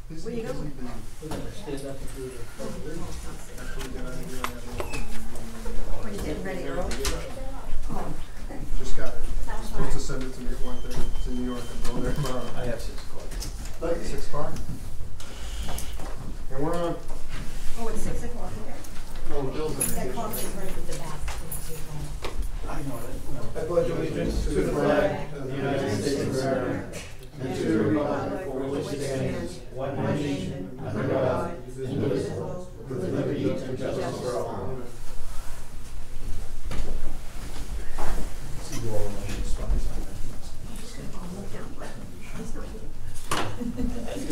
Where you going? We're gonna stand up and do the. Are you getting ready early? Oh, Just got it. I'm supposed to send it to me at 1:30 to New York and go there tomorrow. I have 6 o'clock. Like 6 o'clock? And we're on. oh, it's 6 o'clock here. Oh, Bill's in That clock is right with the bath. I know it. I pledge allegiance to the flag of the United States of America and to the republic for which it stands, one nation, under God, indivisible, with liberty and justice for all. See you all in the spots on that.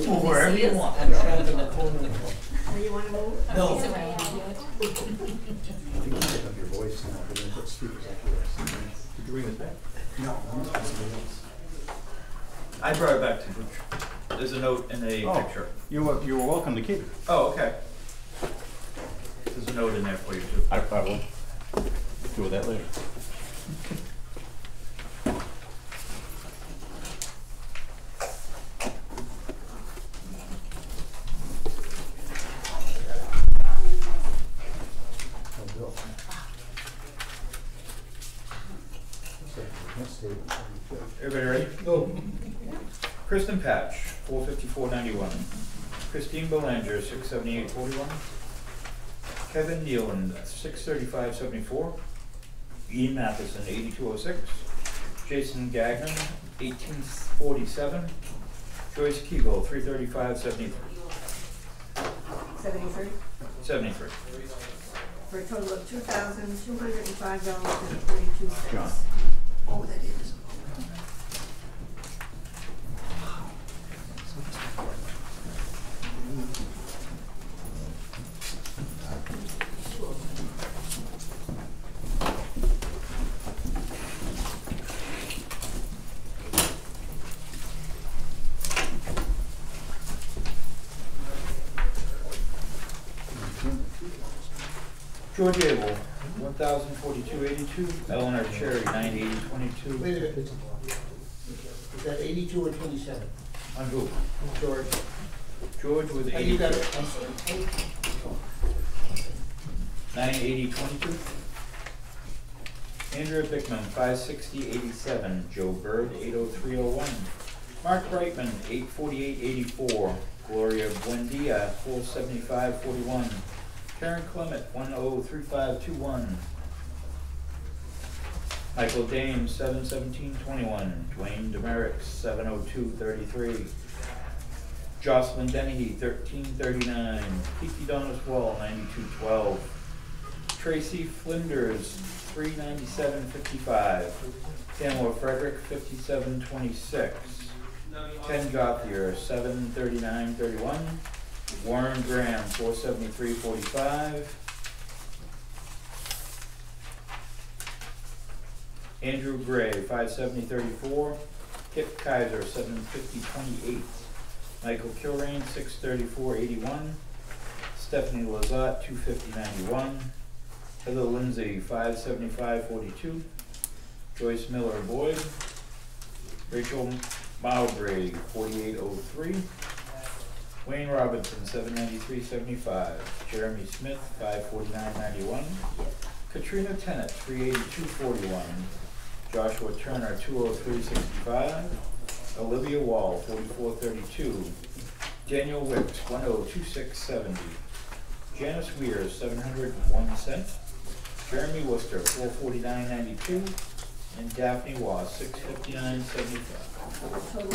Move wherever you want. I'm trying to Where you want to move? No. He's around. You can pick up your voice now, but then put speakers up here. Did you bring this back? No, I'm not somebody else. I brought it back to Butch. There's a note in a picture. You were welcome to keep it. Oh, okay. There's a note in there for you too. I will do with that later. Everybody ready? Go. Kristen Patch, 45491. Christine Belanger, 67841. Kevin Nealand, 63574. Ian Matheson, 8206. Jason Gagnon, 1847. Joyce Keegle, 33573. 73? 73. For a total of $2,205.42. John. Oh, that is. George Abel, 1042.82. Eleanor Cherry, 980.22. Wait a minute. Is that 82 or 27? On who? George. George was Oh, you got 82. it. I'm sorry. 980.22. Andrea Bickman, 560.87. Joe Bird, 803.01. Mark Brightman, 848.84. Gloria Buendia, 475.41. Karen Clement, 103521. Michael Dames, 71721. Dwayne Demerrick, 70233. Jocelyn Dennehy, 1339. Kiki Doniswell, 9212. Tracy Flinders, 39755. Pamela Frederick, 5726. Ken Gothier, 73931. Warren Graham, 473.45. Andrew Gray, 570.34. Kip Kaiser, 750.28. Michael Kilrain, 634.81. Stephanie Lazat, 250.91. Heather Lindsay, 575.42. Joyce Miller Boyd. Rachel Mowbray, 4803. Wayne Robinson, 793.75. Jeremy Smith, 549.91. Katrina Tennant, 382.41. Joshua Turner, 203.65. Olivia Wall, 44.32. Daniel Wicks, 102.670. Janice Weir, 701 cents. Jeremy Worcester, 449.92. And Daphne Wass, 659.75. Total of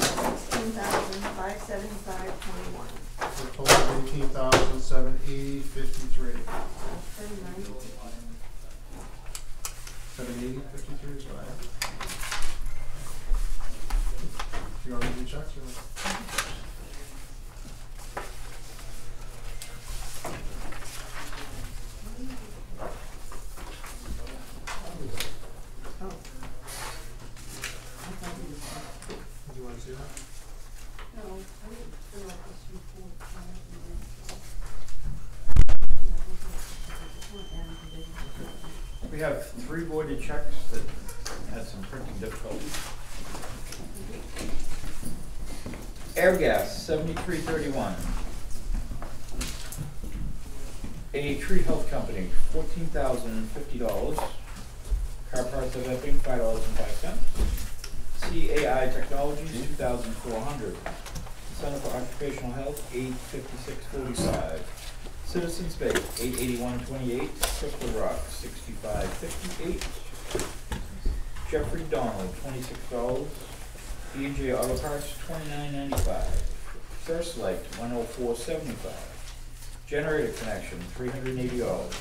$16,575.21. For a total of 18,780.53. 780.53 is what I have. You want me to do checks or what? Oh. Do you want to see that? No, I didn't fill out this report. We have 3 voided checks that had some printing difficulties. Air gas, $73.31. A Tree Health Company, $14,050. Car parts of Epping, $5.05. CAI Technologies, $2,400. Center for Occupational Health, $856.45. Citizens Bank, $881.28. Crystal Rock, $65.58. Jeffrey Donald, $26. E&J Auto Parts, $29.95. First Light, $104.75. Generator Connection, $380.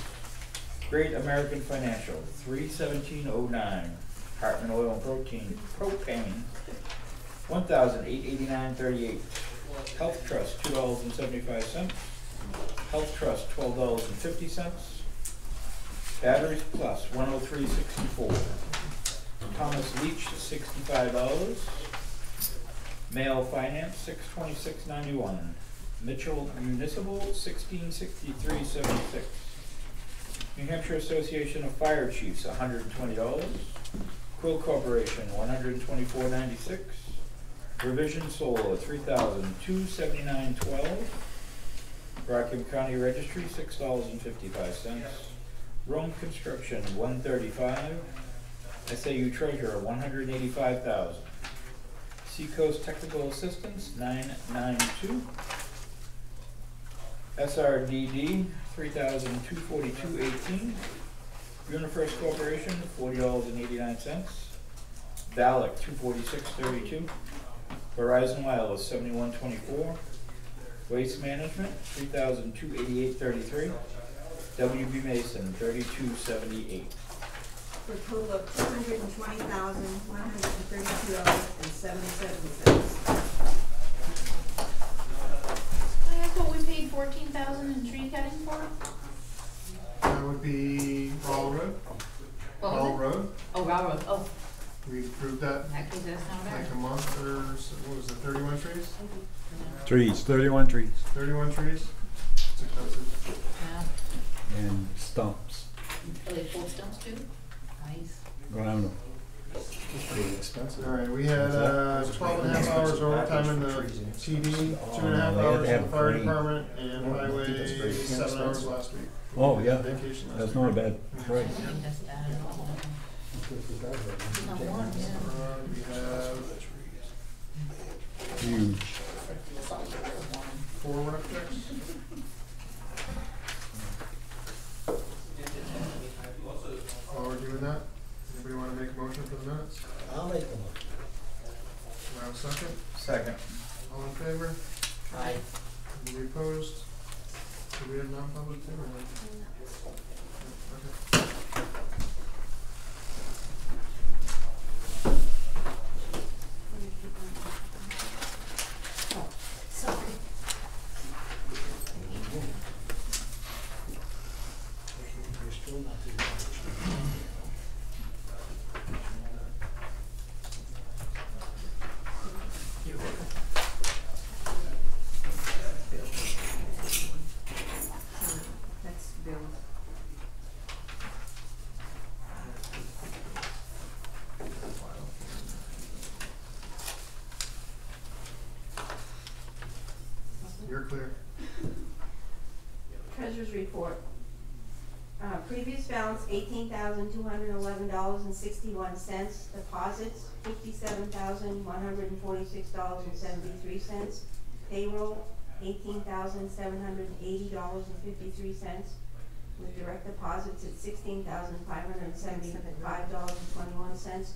Great American Financial, $317.09. Hartman Oil and Propane, $1,889.38. Health Trust, $2.75. Health Trust, $12.50. Batteries Plus, $103.64. Thomas Leach, $65. Mail Finance, $626.91. Mitchell Municipal, $1663.76. New Hampshire Association of Fire Chiefs, $120. Quill Corporation, $124.96. Revision Solar, $3,279.12. Rockham County Registry, $6.55. Rome Construction, $135. SAU Treasurer, $185,000. Seacoast Technical Assistance, $992. SRDD, $3,242.18. UniFirst Corporation, $40.89. Valak, $246.32. Verizon Wireless, $71.24. Waste Management, $3,288.33. WB Mason, $32.78. For a total of $220,132.77. That's what we paid $14,000 in tree cutting for? That would be Ball Road. What was Ball it? Road. Oh, railroad, oh, We approved that in that case, that's not like bad. a month or so, what was it, 31 trees? Trees, 31 trees. 31 trees. It's expensive. Yeah, And stumps. are they full stumps too? Nice. Ground them. All right, we had 12 and a half hours overtime in the TD, 2.5 they had to hours in have the fire three. department, and highway 7 hours last week. Oh, yeah. Vacation last That's week. not a bad price. I think that's bad at all. Not one, yeah. We have Huge. 4 rec checks. While we're doing that, anybody want to make a motion for the minutes? I'll make the motion. Do I have a second? Second. All in favor? Aye. Anybody opposed? Do we have non-public too? Or no? Okay. Sorry. That's Bill. You're clear. Treasurer's report. Previous balance, $18,211.61. Deposits, $57,146.73. Payroll, $18,780.53. With direct deposits at $16,575.21.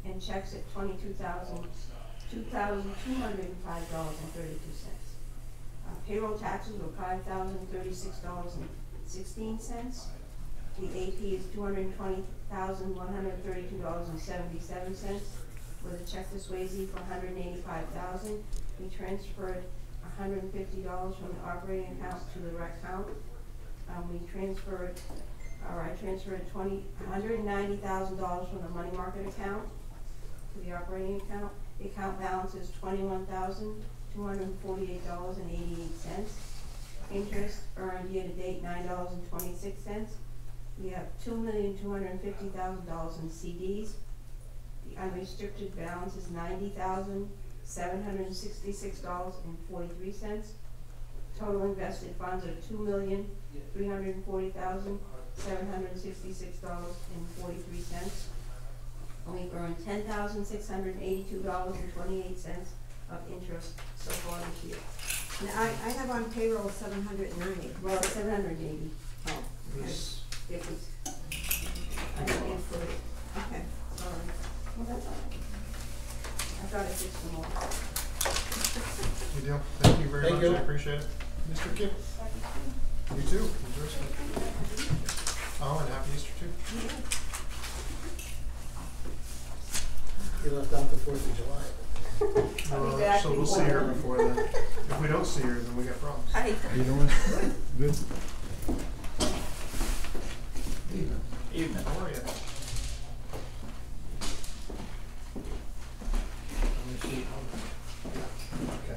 And checks at $2,205.32. Payroll taxes were $5,036.16. The AP is $220,132.77. With a check to Swayze for $185,000. We transferred $150 from the operating account to the rec account. I transferred $190,000 from the money market account to the operating account. The account balance is $21,248.88. Interest earned year to date $9.26. We have $2,250,000 in CDs. The unrestricted balance is $90,600. $766.43. Total invested funds are $2,340,766.43. And we've earned $10,682.28 of interest so far this year. Now, I have on payroll 790. Well, it's 780. Oh, Yes. It was, I didn't put it, okay. sorry. Well, that's all right. I thought I fixed them all. Good deal. Thank you very Thank much. you. I appreciate it. Mr. Kim. You too. Enjoy some. Oh, and happy Easter too. You left out the 4th of July. I'll be back So we'll before see her then. before then. If we don't see her, then we got problems. Hi. How you doing? Good. Evening. How are you? Okay.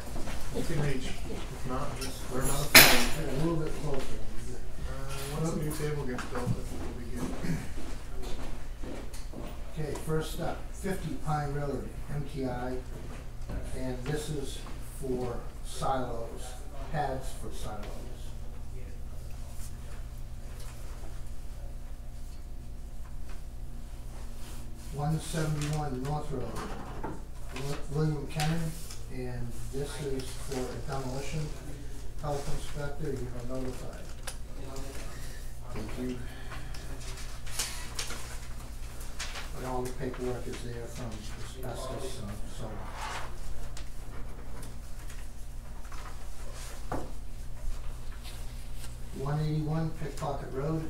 You can reach. If not, just learn how to phone. A little bit closer. Once the new table gets built, it'll be good. Okay, first up, 50 Pine Road, MTI, and this is for silos, pads for silos. $171 North Road, William Kennan, and this is for a demolition. Health inspector, you are notified. Thank you. But all the paperwork is there from asbestos and so on. $181 Pickpocket Road,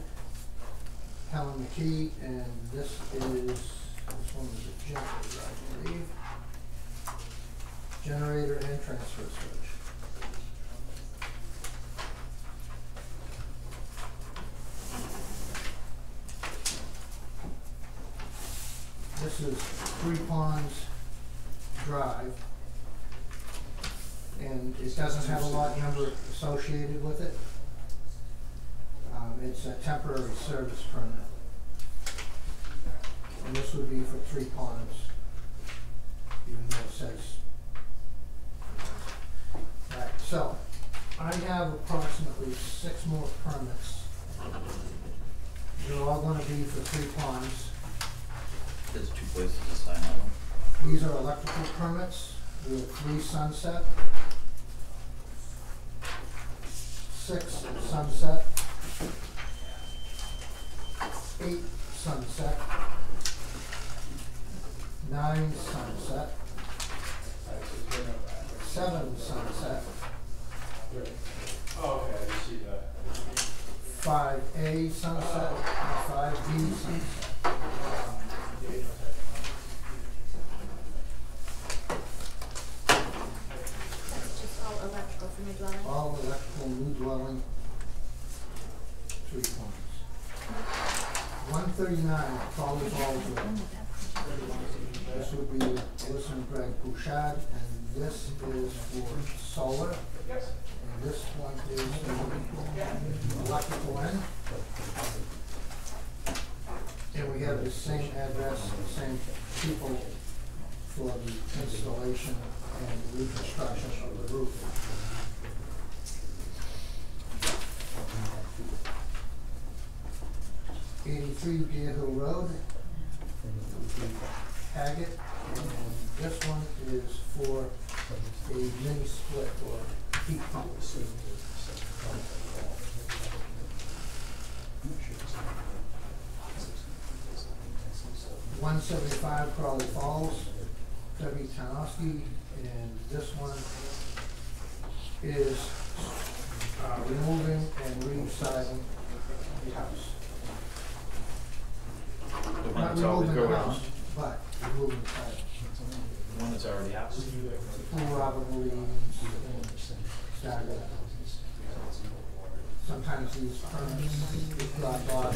Helen McKee, and this one is a generator, I believe. Generator and transfer switch. This is Three Ponds Drive, and it doesn't have a lot number associated with it. It's a temporary service permit. And this would be for Three Ponds, even though it says. Alright, so, I have approximately 6 more permits. They're all gonna be for Three Ponds. There's 2 places to sign that one. These are electrical permits. We have 3 Sunset, 6 Sunset, 8 Sunset, 9 Sunset, 7 Sunset, 5A Sunset, and 5B Sunset. That's just all electrical for my dwelling. All electrical new dwelling, 3 Ponds. 139 Folly Falls Road. This would be Alyssa and Greg Bouchard, and this is for solar. And this one is for electrical end. And we have the same address, the same people for the installation and reconstruction of the roof. '83 Deer Hill Road, Haggett, and this one is for a mini split or heat pump. 175 Crawley Falls, Debbie Tanowski, and this one is removing and re-siding the house. The one Not that's always removing the going on. house, but removing the siding. The one that's already happened. Pool Robert Williams, staggered. Sometimes these permits get dropped off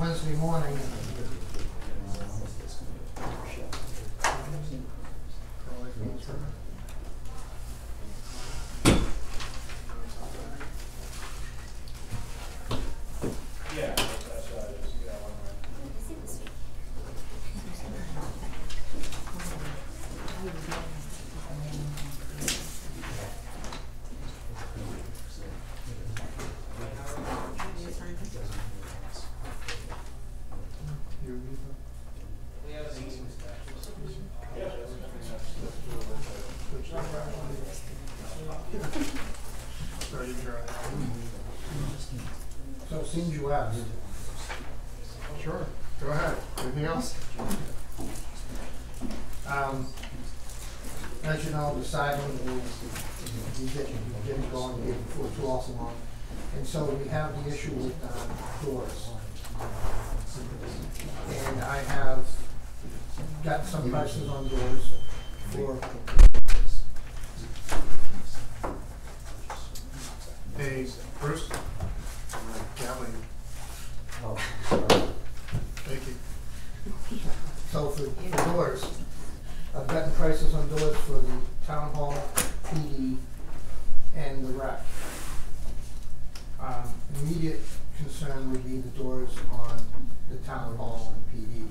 Wednesday morning. it seems you asked. Sure, go ahead. Anything else? As you know, the siding is, you get it going here before too awful long. And so we have the issue with doors. And I have got some prices on doors for. Hey, Bruce? Gavin. Oh, sorry. Thank you. So for doors, I've gotten prices on doors for the town hall, PD, and the rec. Immediate concern would be the doors on the town hall and PD,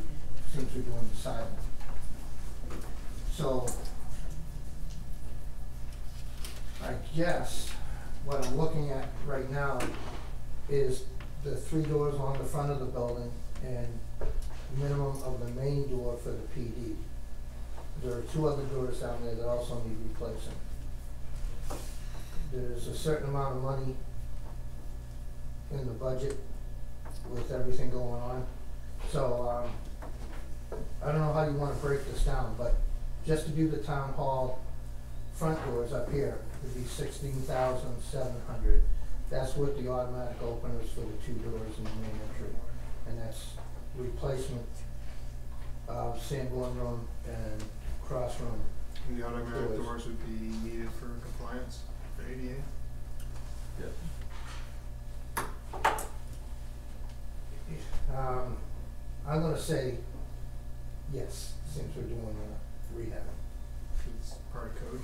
since we're doing the siding. So, I guess what I'm looking at right now is the 3 doors on the front of the building and minimum of the main door for the PD. There are 2 other doors down there that also need replacing. There's a certain amount of money in the budget with everything going on. So, I don't know how you wanna break this down, but just to do the town hall front doors up here would be $16,700. That's with the automatic openers for the 2 doors in the main entry. And that's replacement of Sanborn room and cross room. And the automatic doors would be needed for compliance for ADA? Yep. I'm gonna say yes, since we're doing rehab. It's part of code.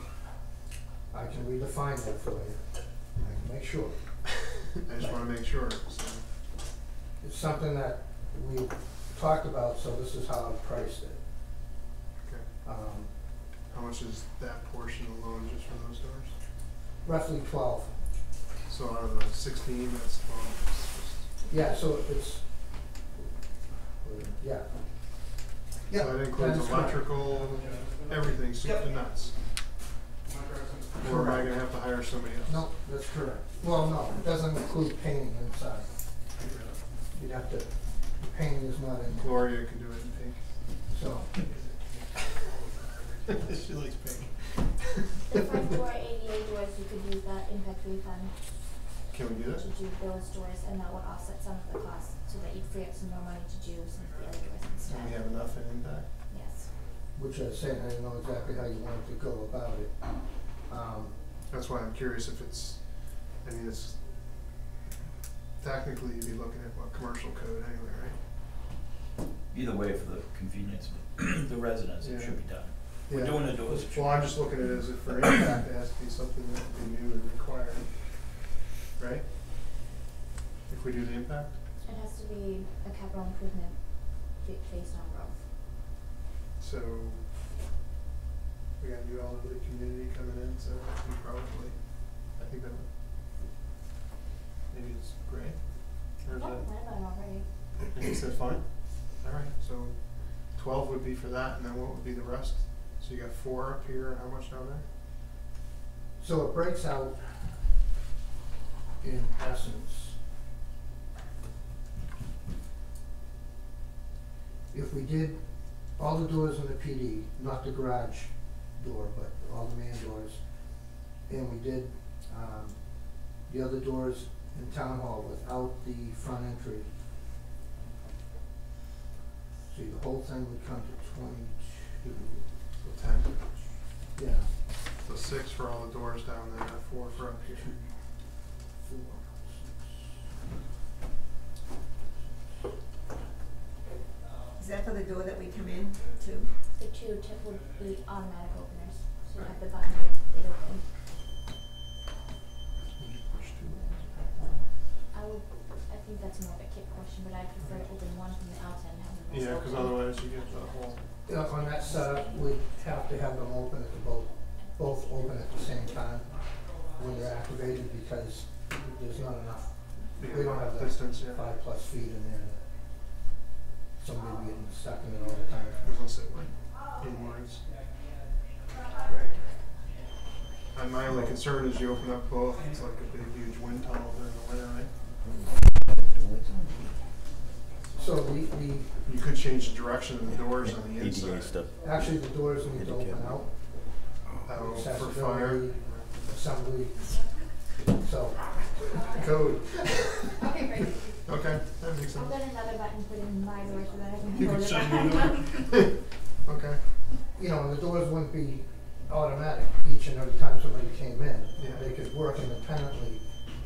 I can redefine that for you. I can make sure. I just wanna make sure, so. It's something that we talked about, so this is how I priced it. Okay. How much is that portion alone just for those doors? Roughly 12. So out of the 16, that's 12. Yeah, so it's, yeah. Yeah, So that that includes is correct. electrical, everything, soup to nuts. Or am I gonna have to hire somebody else? No, that's correct. Well, no, it doesn't include painting inside. You'd have to, the painting is not in, Gloria can do it in pink. so. She likes pink. The front door ADA doors, you could use that impact refund Can we do to that? do those doors, and that would offset some of the costs, so that you'd free up some more money to do some of the other doors instead. And we have enough in impact? Yes. Which I was saying, I didn't know exactly how you wanted to go about it. That's why I'm curious if it's, I mean, it's, technically you'd be looking at what, commercial code anyway, right? Either way, for the convenience of the residents, it Yeah. should be done. We're Yeah. doing the doors. Well, I'm just looking at it as if for impact, it has to be something that would be new and required, right? If we do the impact? It has to be a capital improvement based on growth. So, we got new elderly community coming in, so we probably, I think that would, maybe it's great. Or is Oh, that, I don't know, right? and he said fine? Alright, so 12 would be for that, and then what would be the rest? So you got 4 up here, and how much down there? So it breaks out in essence. If we did all the doors in the PD, not the garage door, but all the main doors, and we did the other doors in town hall without the front entry. See, the whole thing would come to 22. So 10. Yeah. So 6 for all the doors down there, 4 for up here. 4, 6. Is that for the door that we come in to? The 2 tip would be automatic openers, so you have the button, they'd open. Would you push 2? I think that's more of a kit question, but I prefer to open one from the outside and have them both Yeah, because open. otherwise you get the whole. On that setup, we'd have to have them open at the both open at the same time when they're activated, because there's not enough. We don't have that distance, yeah. 5+ feet in there. Somebody getting stuck in it all the time. I was gonna say, what, inwards? And my only concern is you open up both, it's like a big huge wind tunnel during the winter, right? So the, You could change the direction of the doors on the ADA inside. stuff. actually, the doors need to open out. Oh, for fire, Accessibility, assembly, so. code. Okay, great. Okay, that makes I'll sense. get another button put in my door so that I can You close can it. shut your door. Okay, You know, the doors wouldn't be automatic each and every time somebody came in. Yeah. They could work independently,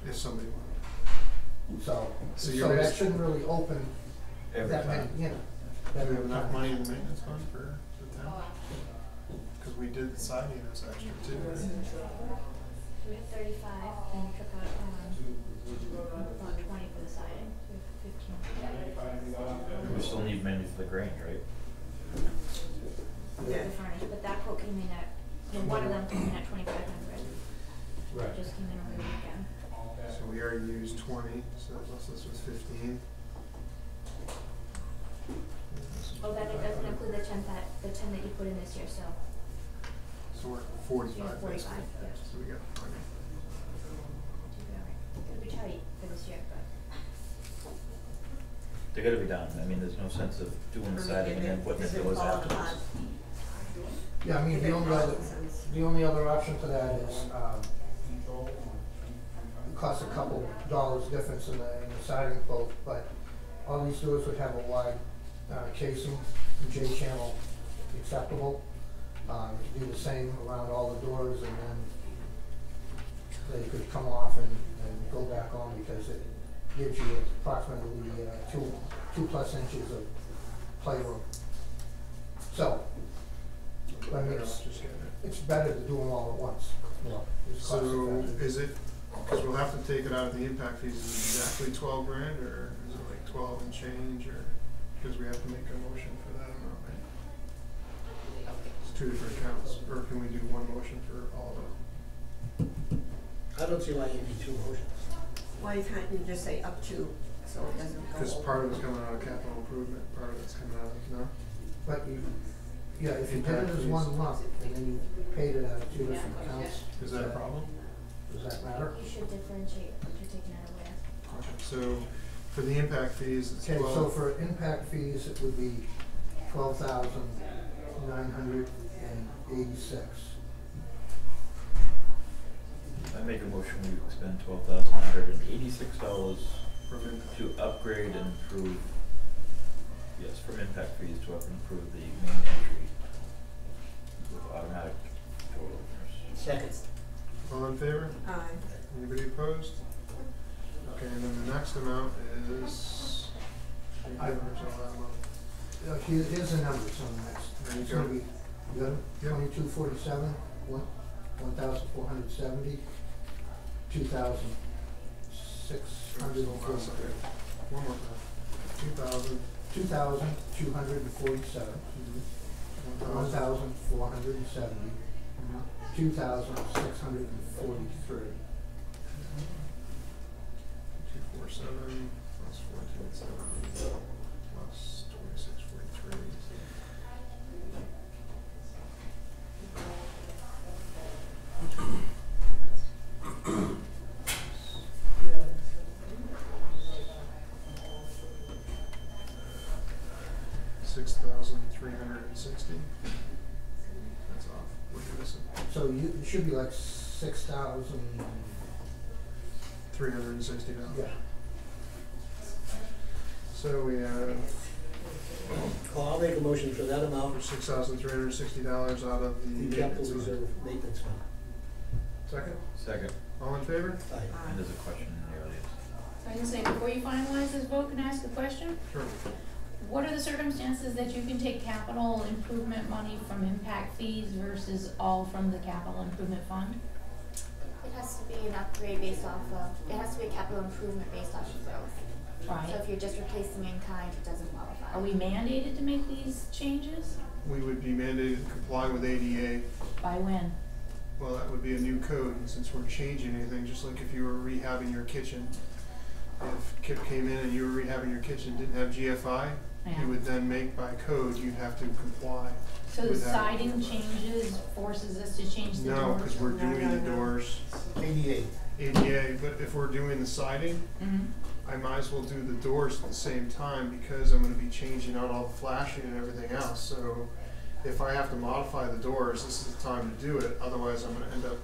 if somebody, so, So so you're that bas- shouldn't really open Every that many, time. you know. do that we have many enough times. money in the maintenance fund for the town? Cause we did the siding as extra too, right? We had 35 and we took out, about 20 for the siding, so we have 15. We still need money for the Grange, right? Yeah. The furnace, but that quote came in at, well, one of them came in at 2,500. Right. Just came in over the weekend. So we already used 20, so plus this was 15. Oh, that it doesn't include the 10 that you put in this year, so. So we're at 45 Yeah, 45, basically. yeah. So we got plenty. It'll be tight for this year, but. They gotta be done. I mean, there's no sense of doing the siding and then putting the doors afterwards. Yeah, I mean, the only other option to that is, it costs a couple dollars difference in the siding quote, but all these doors would have a wide, casing, J-channel acceptable. Do the same around all the doors, and then they could come off and go back on, because it gives you approximately, 2+ inches of playroom. So, I mean, Just getting it. it's better to do them all at once, you know, it's cost So effective. is it, because we'll have to take it out of the impact fees, is it exactly 12 grand, or is it like 12 and change, or, because we have to make a motion for that amount, right? It's two different accounts, or can we do one motion for all of it? I don't see why you need two motions. Why can't you just say up to, so it doesn't go Because over? part of it's coming out of capital improvement, part of it's coming out of, no? But you, yeah, if you did it as one lump, and then you paid it out of two different accounts, Is that a problem? does that matter? You should differentiate what you're taking out of where. Okay, so for the impact fees, it's Okay, 12. so for impact fees, it would be $12,986. I make a motion, we expend $12,986 From impact. to upgrade and improve, yes, from impact fees to up and improve the main entry with automatic door openers. Second. All in favor? Aye. Anybody opposed? Okay, and then the next amount is, I- there's all that amount. Here's the numbers on the next. There you It's go. gonna be, you got 'em? Yep. 2247, 1,470, 2,640. Hold on a second. One more time. 2,000. 2,247, 1,470, 2,643. 247 plus 1470 plus 2643. $6,360. That's off. What are you missing? So it should be like 6,000, $360. yeah. So we have Well, I'll make a motion for that amount, for $6,360 out of the the capital maintenance fund. reserve maintenance fund. Second? Second, All in favor? Aye. and there's a question in the audience. I was gonna say, before you finalize this vote, can I ask a question? Sure. What are the circumstances that you can take capital improvement money from impact fees versus all from the capital improvement fund? It has to be an upgrade based off of, it has to be a capital improvement based off of growth. So Right. if you're just replacing in kind, it doesn't qualify. Are we mandated to make these changes? We would be mandated to comply with ADA. By when? Well, that would be a new code, and since we're changing anything, just like if you were rehabbing your kitchen, if Kip came in and you were rehabbing your kitchen, didn't have GFI, Yeah. you would then make by code, you'd have to comply. So the with that. siding changes forces us to change the doors? No, because we're doing the No. doors ADA. ADA, but if we're doing the siding, Mhm. I might as well do the doors at the same time because I'm gonna be changing out all the flashing and everything else. So if I have to modify the doors, this is the time to do it. Otherwise, I'm gonna end up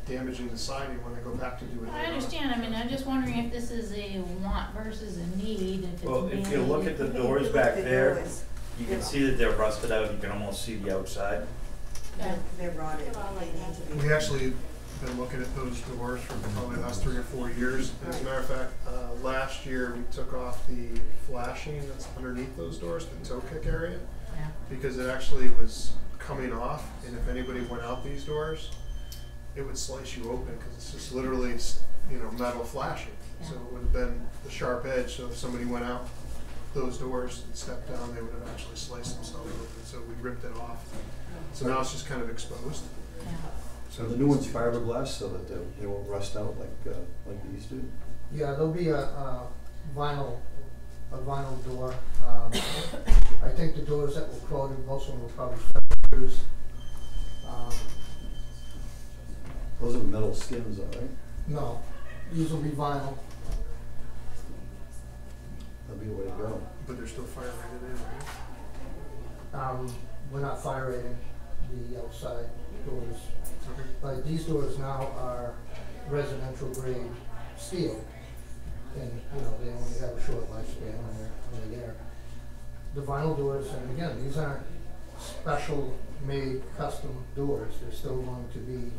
damaging the siding when I go back to do it. I understand, I mean, I'm just wondering if this is a want versus a need, if it's Well, if you mainly- look at the doors back there, you can see that they're rusted out, you can almost see the outside. They're rotted. They need to be. We actually been looking at those doors for probably the last 3 or 4 years. As a matter of fact, last year we took off the flashing that's underneath those doors, the toe kick area, Yeah. because it actually was coming off, and if anybody went out these doors, it would slice you open because it's just literally, you know, metal flashing. So it would have been the sharp edge. So if somebody went out those doors and stepped down, they would have actually sliced themselves open. So we ripped it off. So now it's just kind of exposed. Yeah. So the new one's fiberglass so that they won't rust out like these do? Yeah, there'll be a vinyl door. I think the doors that were quoted, most of them were probably screws. Those are metal skins though, right? No, these will be vinyl. That'll be the way to go. But they're still fire rated in, right? We're not fire rating the outside doors. Okay. Like these doors now are residential grade steel. And, you know, they only have a short lifespan when they're there. The vinyl doors, and again, these aren't special made custom doors. They're still going to be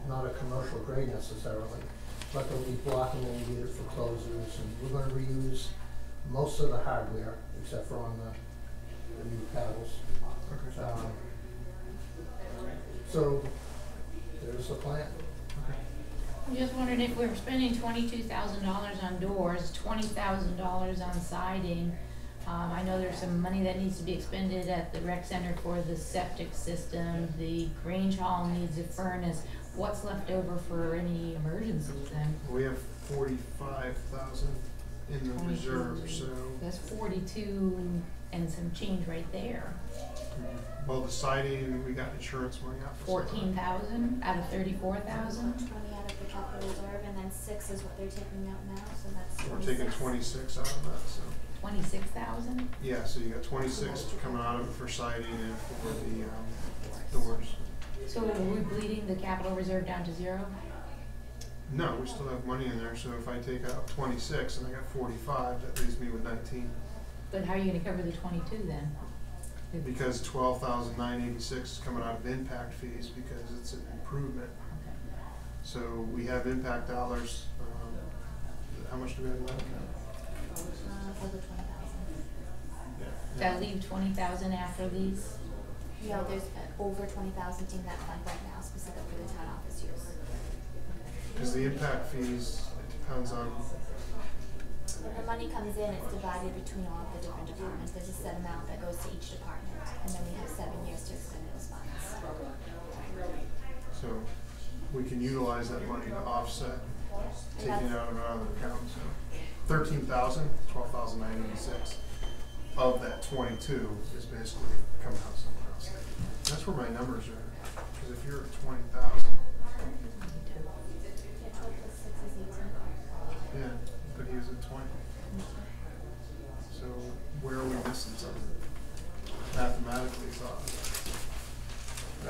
not a commercial grade necessarily, but they'll be block elongated for closers, and we're gonna reuse most of the hardware, except for on the new paddles. Okay. So, there's the plan. I just wondered if we were spending $22,000 on doors, $20,000 on siding. I know there's some money that needs to be expended at the rec center for the septic system. The Grange Hall needs a furnace. What's left over for any emergencies then? We have 45,000 in the reserve, so. That's 42 and some change right there. Well, the siding, we got insurance money out. for the siding. 14,000 out of 34,000. 20 out of the capital reserve, and then 6 is what they're taking out now, so that's We're taking 26 out of that, so. 26,000. Yeah, so you got 26 coming out of it for siding and for the doors. So are we bleeding the capital reserve down to zero? No, we still have money in there, so if I take out 26 and I got 45, that leaves me with 19. But how are you gonna cover the 22 then? Because 12,986 is coming out of impact fees because it's an improvement. Okay. So we have impact dollars. How much do we have in that account? for the 20,000. Yeah. That leave 20,000 after these? No, there's over 20,000 in that fund right now, specific for the town office use. Because the impact fees, it depends on, When the money comes in, it's divided between all of the different departments. There's a set amount that goes to each department, and then we have 7 years to expend those funds. so we can utilize that money to offset taking it out of another account, so 13,000, 12,986 of that 22 is basically coming out somewhere else. That's where my numbers are, because if you're at 20,000, Yeah, 12 plus 6 is 18. yeah, but he was at 20. So where are we missing something? Mathematically thought.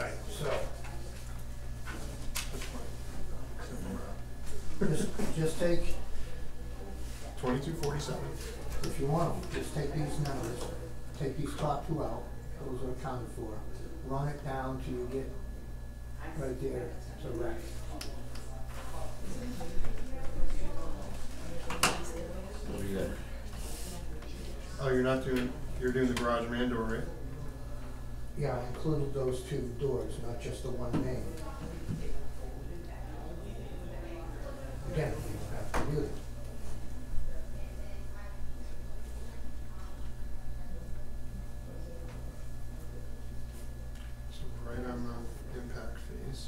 Right, so, That's fine. just take, 2247. if you want, just take these numbers, take these top two out, those are accounted for, run it down till you get right there to rec. What do you got? Oh, you're doing the garage man door, right? Yeah, I included those two doors, not just the one main. Again, you don't have to do it. So right on the impact fees.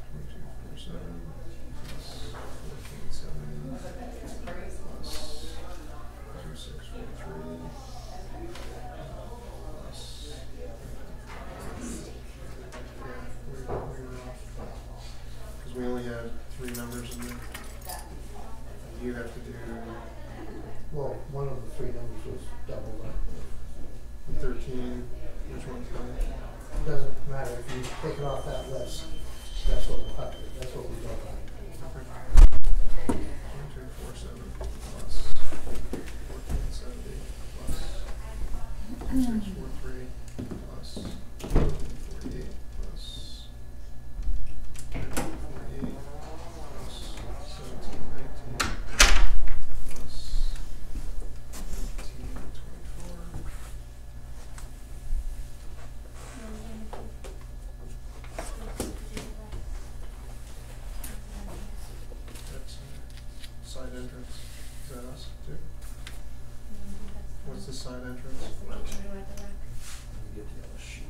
2247 plus 1470 plus 2643 plus. Yeah, we were off. Because we only had 3 numbers in there. you have to do Well, one of the three numbers was double that. 13, which one's that? It doesn't matter, if you take it off that list, that's what we'll have to, that's what we go by. 1247 plus 1470 plus 643 plus 1448 plus 1348 plus 1719 plus 1824. That's side entrance. Is that us too? What's the side entrance? Let me get the other sheet.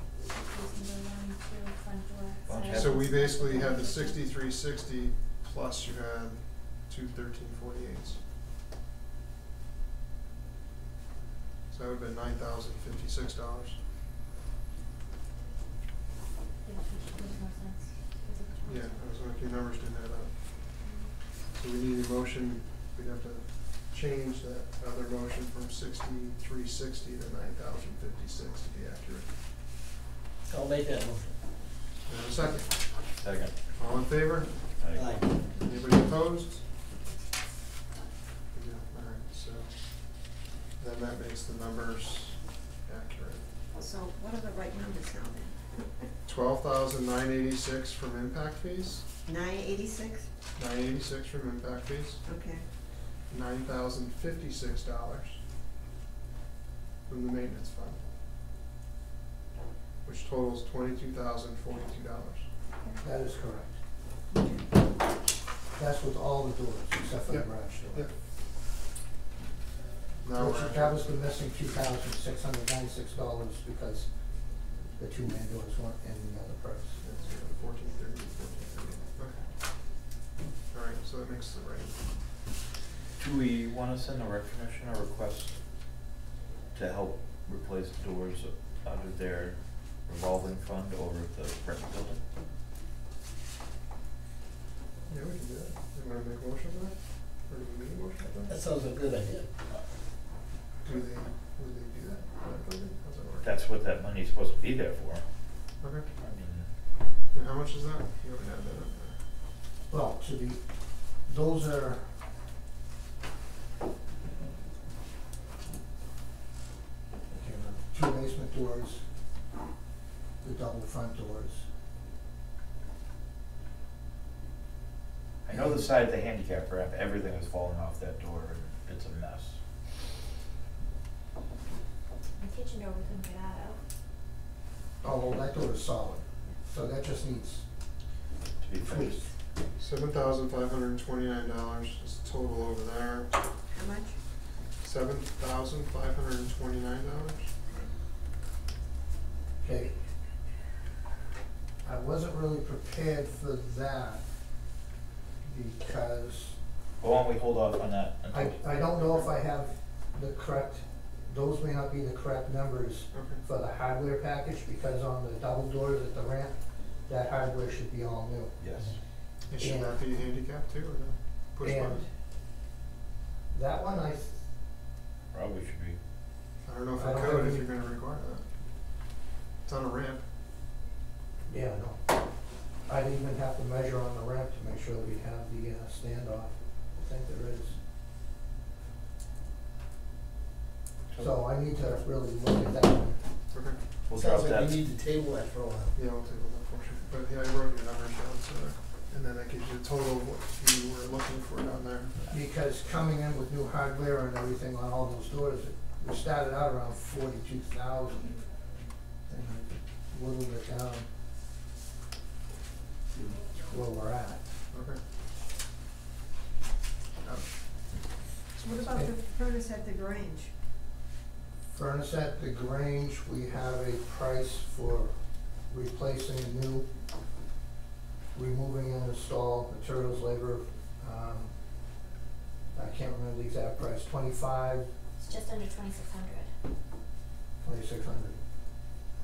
Why don't you have So we basically had the 6360 plus you had two 1348s. So that would have been $9,056. Yeah, I was like, your numbers didn't add up. So we need a motion, we'd have to change that other motion from 6360 to 9,056 to be accurate. I'll make that motion. Do I have a second? Second. All in favor? Aye. Anybody opposed? Yeah, all right, so then that makes the numbers accurate. So what are the right numbers now then? 12,986 from impact fees, 986? 986 from impact fees, Okay. $9,056 from the maintenance fund, which totals $22,042. That is correct. That's with all the doors, except for the Yep. garage door. Yep. Now we're That was the missing $2,696 because the two man doors weren't in the other price. 1430, 1430. Okay. All right, so that makes the right. Do we want to send the rec commission a request to help replace doors out of their revolving fund over at the rec building? Yeah, we can do that. You want to make a motion for that? Or do we make a motion for that? That sounds a good idea. Do they do that? How's that work? That's what that money's supposed to be there for. Okay. I mean, And how much is that? You haven't had that up there. Well, those are, two basement doors, the double front doors. I know the side of the handicap ramp, everything is falling off that door and it's a mess. The kitchen door we couldn't get out of. Oh, well, that door is solid, so that just needs To be tweaked. finished. $7,529 is the total over there. How much? $7,529. Okay. I wasn't really prepared for that because Well, why don't we hold off on that I until, don't know if I have the correct, those may not be the correct numbers Okay. for the hardware package, because on the double doors at the ramp, that hardware should be all new. yes. And should And- that be handicapped too, or no? Push And button? that one, Probably should be. I don't know if I it don't could, have if any- you're gonna require that. It's on a ramp. yeah, no. I'd even have to measure on the ramp to make sure that we have the standoff. I think there is. So I need to really look at that one. Okay. We'll drop Sounds like that. we need to table that for a while. Yeah, I'll table that portion. But yeah, I wrote your numbers down, so, and then that gives you a total of what you were looking for down there. Because coming in with new hardware and everything on all those doors, we started out around 42,000. And I whittled it down to where we're at. Okay. So what about the furnace at the Grange? Furnace at the Grange, we have a price for replacing new, removing and install materials, labor, I can't remember the exact price, 25, It's just under 2,600. 2,600.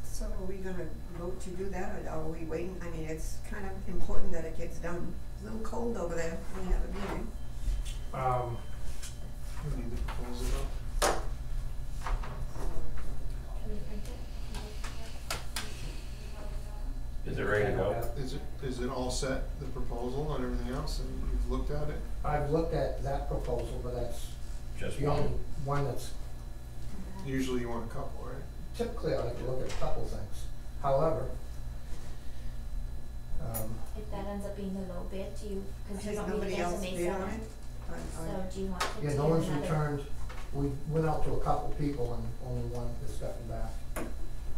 So are we gonna vote to do that, or are we waiting? I mean, it's kind of important that it gets done. It's a little cold over there when we have a meeting. We need the proposal though. Can we print it? Is it ready to go? Is it all set, the proposal and everything else, and you've looked at it? I've looked at that proposal, but that's Just the only one? one that's, Usually you want a couple, right? typically I like to look at a couple things. However, If that ends up being the low bid, do you, cause you Has don't need nobody it as else May bid on 7th, it? so do you want to yeah, do no one's another? returned, we went out to a couple people and only one has gotten back.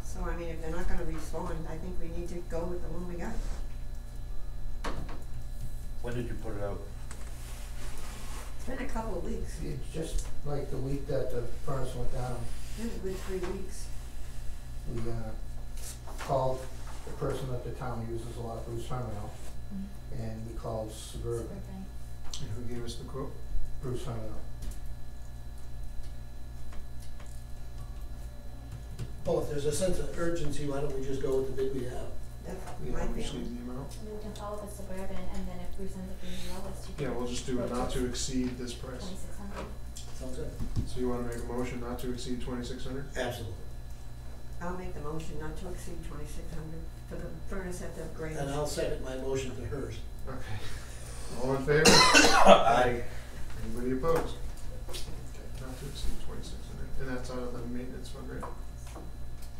So, I mean, if they're not gonna respond, I think we need to go with the one we got. When did you put it out? It's been a couple of weeks, It's just like the week that the furnace went down, it's been a good 3 weeks. we, called the person that the town uses a lot, Bruce Terminal, and we called Suburban, And who gave us the quote? Bruce Terminal. Well, if there's a sense of urgency, why don't we just go with the bid we have? That's You my know, we just feeling. need the amount. So we can follow with Suburban, and then if Bruce ends up being the lowest, you can. Yeah, we'll just do it not to exceed this price. 2,600. Sounds good. So you wanna make a motion not to exceed 2,600? Absolutely. I'll make the motion not to exceed 2,600 for the furnace at the Grange. And I'll second my motion to hers. Okay. All in favor? Aye. Anybody opposed? Okay, not to exceed 2,600, and that's out of the maintenance fund, right?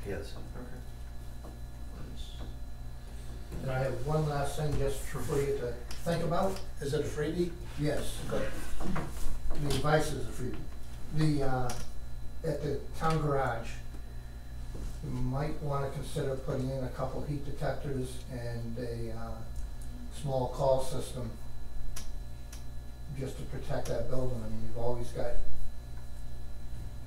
Yes. Okay. And I have one last thing just for you to think about. Is it a freebie? Yes, Good. the advice is a free. The, at the town garage, you might wanna consider putting in a couple heat detectors and a, small call system just to protect that building. I mean, you've always got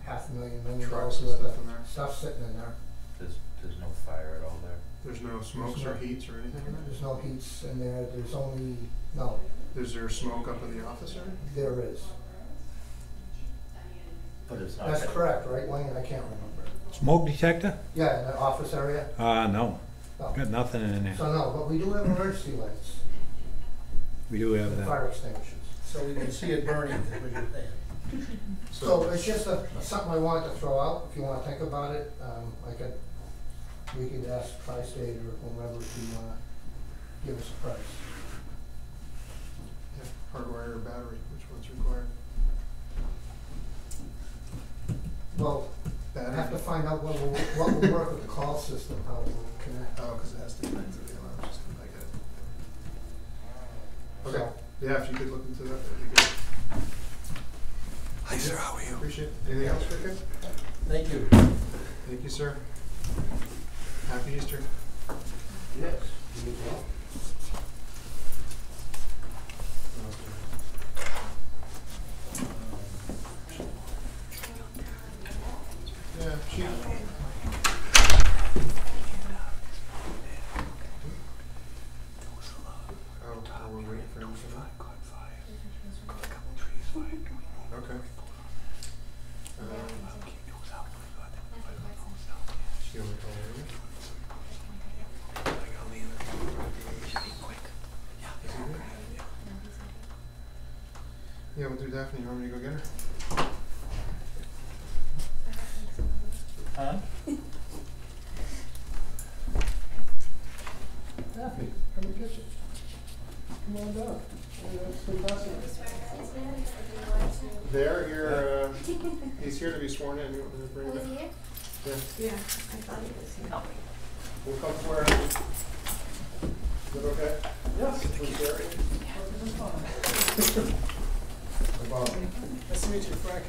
$500,000 Trucks and worth stuff of in there. stuff sitting in there. There's no fire at all there? There's no smokes or heats or anything in there? There's no heats in there, there's only, no, Is there smoke up in the office area? there is. But it's not. That's correct, right, Wayne? I can't remember. Smoke detector? Yeah, in the office area? No, No. got nothing in there. So no, but we do have emergency lights, We do have and that. fire extinguishers. So we can see it burning, is what you're saying. So it's just something I wanted to throw out, if you wanna think about it, we could ask Tri-State or whomever to, give us a price. Yeah, hardwire or battery, which one's required? Well, I Battery? have to find out what will work with the call system, how it will connect. Oh, cause it has to connect to the alarm system, I get it. Okay, So, yeah, if you could look into that, that'd be good. Hi sir, how are you? Appreciate it. Anything else, Rick? Thank you. Thank you, sir. Happy Easter. yes, you as well. Yeah, she. Oh, we're waiting for him for that? Okay. She only called early? Yeah, we'll do Daphne. You want me to go get her? Huh? Daphne, come and get you. Come on down. They're here, he's here to be sworn in. You want me to bring him Was in? he here? Yeah, Yeah, I thought it was here. we'll come to where. Is that okay? Yes. With Gary? Bob. Nice to meet you, Frank.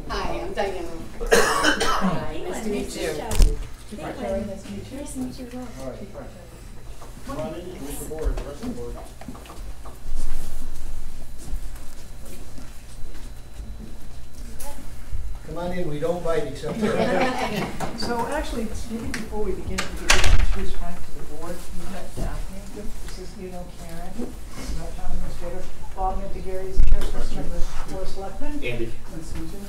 Hi, I'm Diane. Hi, nice to meet you. Nice to meet you. Nice to meet you as well. All right. Come on in, you can meet the board, the rest of the board. Come on in, we don't bite except for. So actually, maybe before we begin, we could just introduce Frank to the board. You met Daphne. This is, Karen, town administrator. Bob Mintigary is the chairperson of the board of selectmen. Andy. And Susan.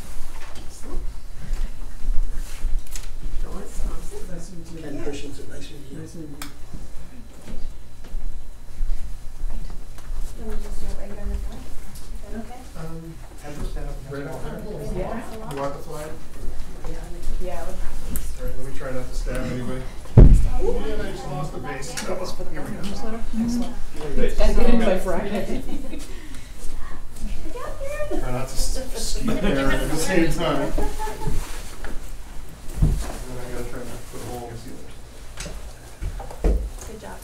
Phyllis Thompson. Nice to meet you. Ken Christensen, nice to meet you. Nice to meet you. Right up there. Yeah, You want the flag? yeah. Alright, let me try not to stab anybody. Yeah, I just lost the base. Here we go. Newsletter, excellent. And get in by Friday. Try not to skeet there at the same time. And then I gotta try not to put a hole in the ceiling. Good job.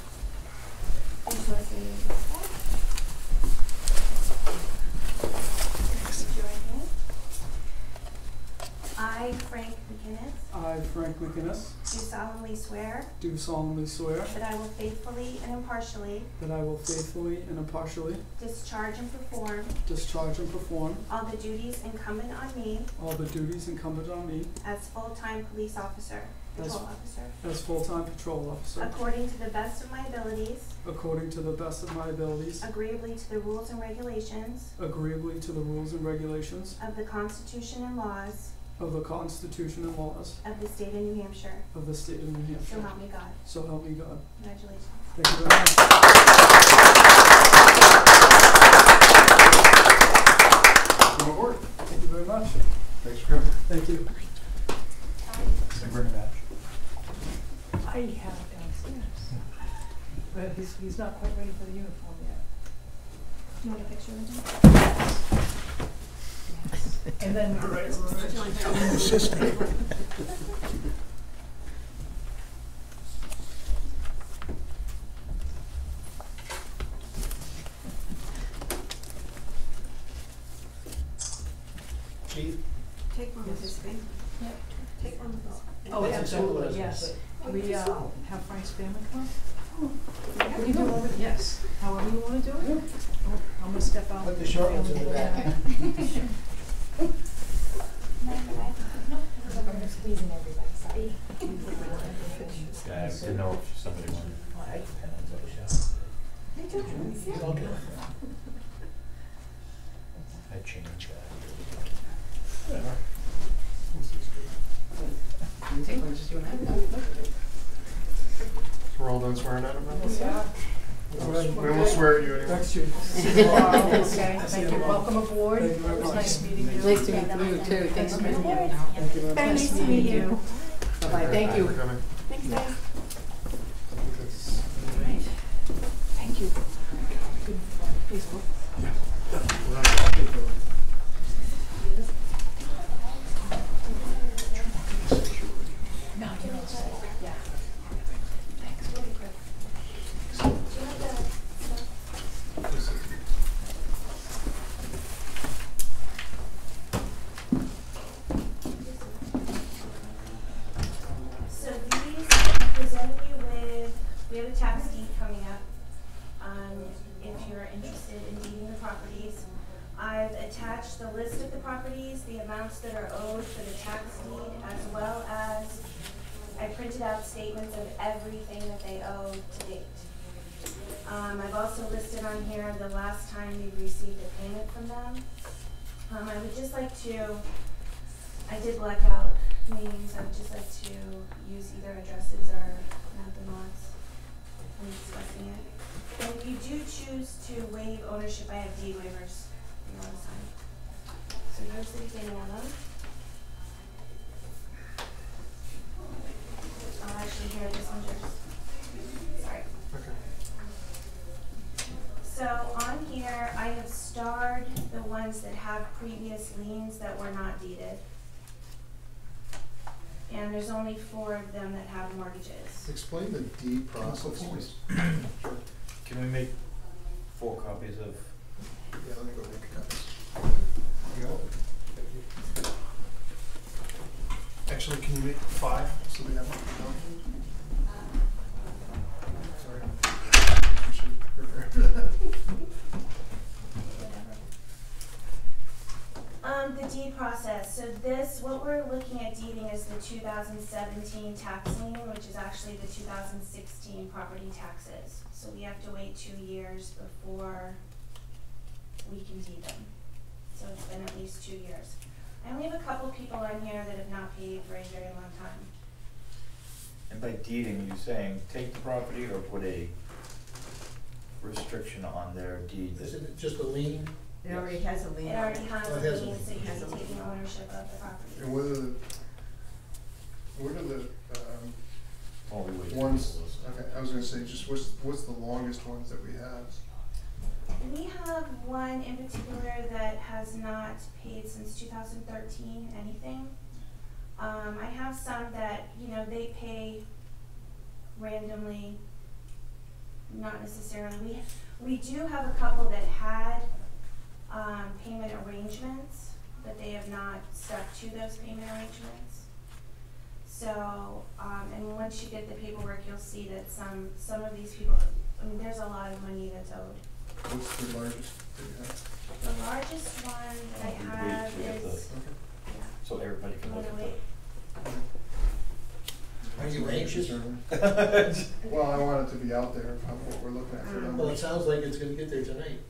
Thanks, Leslie. Raise your right hand. I, Frank McInnes, I, Frank McInnes, do solemnly swear do solemnly swear that I will faithfully and impartially that I will faithfully and impartially discharge and perform discharge and perform all the duties incumbent on me all the duties incumbent on me as full-time police officer, patrol officer, as full-time patrol officer, according to the best of my abilities, according to the best of my abilities, agreeably to the rules and regulations agreeably to the rules and regulations of the Constitution and laws of the Constitution and laws of the state of New Hampshire. of the state of New So Hampshire. help me God. So help me God. Congratulations. Thank you very much. Come aboard. Thank you very much. Thanks for coming. Thank you. So bring it back. I have it downstairs. But he's not quite ready for the uniform yet. You want a picture of him? Yes. And then we can write it. Chief? Take one with this thing. Yep. Take one with this. Oh, absolutely, yes. Can we have Frank's family come? We can do over, yes, however you wanna do it. Oh, I'm gonna step out. Put the short ones in the back. I'm squeezing everybody, sorry. Yeah, I didn't know if somebody wanted. I changed that. Take one, just you and I. We're all done swearing at him now? Yeah. We won't swear at you anymore. Thanks, Chief. Okay, thank you, welcome aboard. Thank you very It was much. nice meeting you. Nice to meet you too. Thanks for being here. Thank you very much. Nice to meet you. Bye-bye, thank you. For coming. Thanks, guys. Right. Thank you. Good Facebook. We're not gonna take the- No, you don't say. Yeah. Thanks. this is- So these, I'm presenting you with, we have a tax deed coming up. If you're interested in deeding the properties. I've attached the list of the properties, the amounts that are owed for the tax deed, as well as I printed out statements of everything that they owe to date. I've also listed on here the last time we received a payment from them. I would just like to, I did black out names, I would just like to use either addresses or map and lots when discussing it. And if you do choose to waive ownership, I have deed waivers you want to sign. So here's the beginning of them. Oh, actually, here, this one's yours. Sorry. Okay. So on here, I have starred the ones that have previous liens that were not deeded. And there's only 4 of them that have mortgages. Explain the deed process, please. Sure. Can we make 4 copies of? Yeah, let me go make a copy. You got it? Actually, can you make 5 so we have one? Sorry. You should prepare that. The deed process. So this, what we're looking at deeding is the 2017 tax lien, which is actually the 2016 property taxes. So we have to wait 2 years before we can deed them. So it's been at least 2 years. I only have a couple people on here that have not paid for a very long time. And by deeding, you're saying take the property or put a restriction on their deed? Is it just a lien? It already has a lien. It already has Oh, a it has a lien, lien. so you Has a can take lien. ownership of the property. And what are the, While we wait for ones, people to listen. okay, I was gonna say, just what's the longest ones that we have? We have one in particular that has not paid since 2013, anything. I have some that, you know, they pay randomly, not necessarily. We do have a couple that had payment arrangements, but they have not stuck to those payment arrangements. So, and once you get the paperwork, you'll see that some of these people, I mean, there's a lot of money that's owed. What's the largest that you have? The largest one that I have is, yeah, So everybody can you look wanna at wait? Are you anxious? that. Well, I want it to be out there of what we're looking at for Well, it numbers. sounds like it's gonna get there tonight.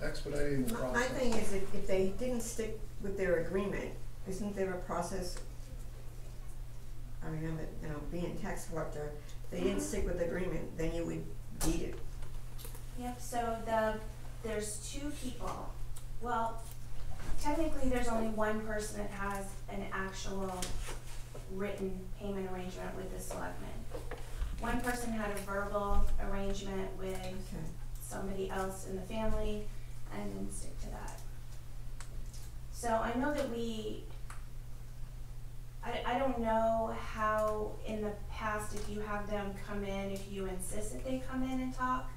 Expediting the My process. thing is, if they didn't stick with their agreement, isn't there a process? I remember, you know, being a tax collector, if they didn't stick with the agreement, then you would deed it. Yep, so there's two people. Well, technically, there's only one person that has an actual written payment arrangement with the selectmen. One person had a verbal arrangement with Okay. somebody else in the family and didn't stick to that. So I know that I don't know how in the past, if you have them come in, if you insist that they come in and talk,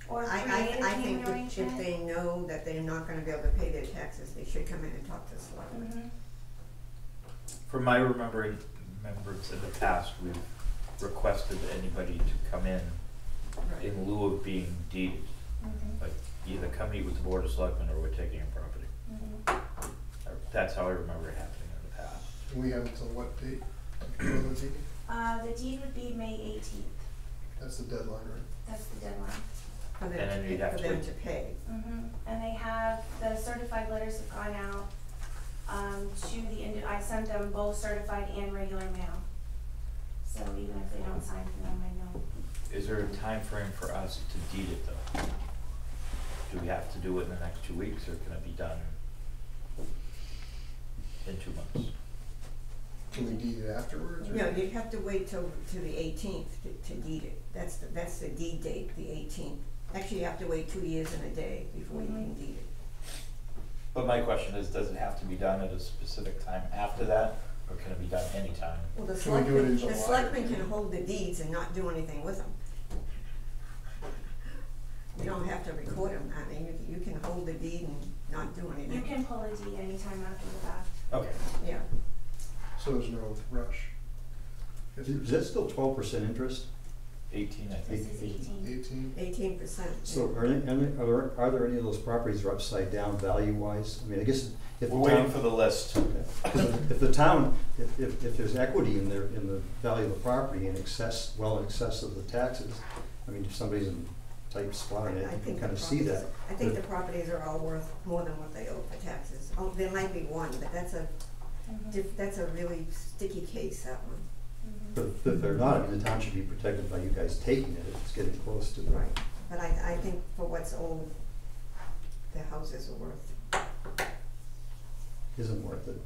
or create a I think payment if arrangement. they know that they're not gonna be able to pay their taxes, they should come in and talk to the selectmen. From my remembrance in the past, we've requested anybody to come in in lieu of being deeded. Like either come meet with the Board of Selectmen or we're taking a property. That's how I remember it happening in the past. We have until what date? For the deed? The deed would be May 18th. That's the deadline, right? That's the deadline. For them And then you'd have for to them wait. to pay. And they have, the certified letters have gone out, I sent them both certified and regular mail. So even if they don't sign for them, I know. Is there a time frame for us to deed it though? Do we have to do it in the next 2 weeks or can it be done in 2 months? Can we deed it afterwards? or- No, you'd have to wait till the 18th to deed it. That's the deed date, the 18th. Actually, you have to wait 2 years and a day before you can deed it. But my question is, does it have to be done at a specific time after that, or can it be done anytime? Well, the Can we do it in selectmen, the July? selectmen can hold the deeds and not do anything with them. You don't have to record them. I mean, you can hold the deed and not do anything. You can pull a deed anytime after the fact. Okay. Yeah. So there's no rush. Is that still 12% interest? 18, I This think. is 18. 18? 18%. So are there any of those properties that are upside down value-wise? I mean, I guess if the We're waiting town, for the list. if the town, if there's equity in the value of the property in excess, well in excess of the taxes, I mean, if somebody's in a tight spot on it, I you think can the kind of see that. properties- I think the properties are all worth more than what they owe for taxes. Oh, there might be one, but that's a really sticky case, that one. But if they're not, I mean, the town should be protected by you guys taking it if it's getting close to the. Right. But I think for what's old, the houses are worth, Isn't worth it.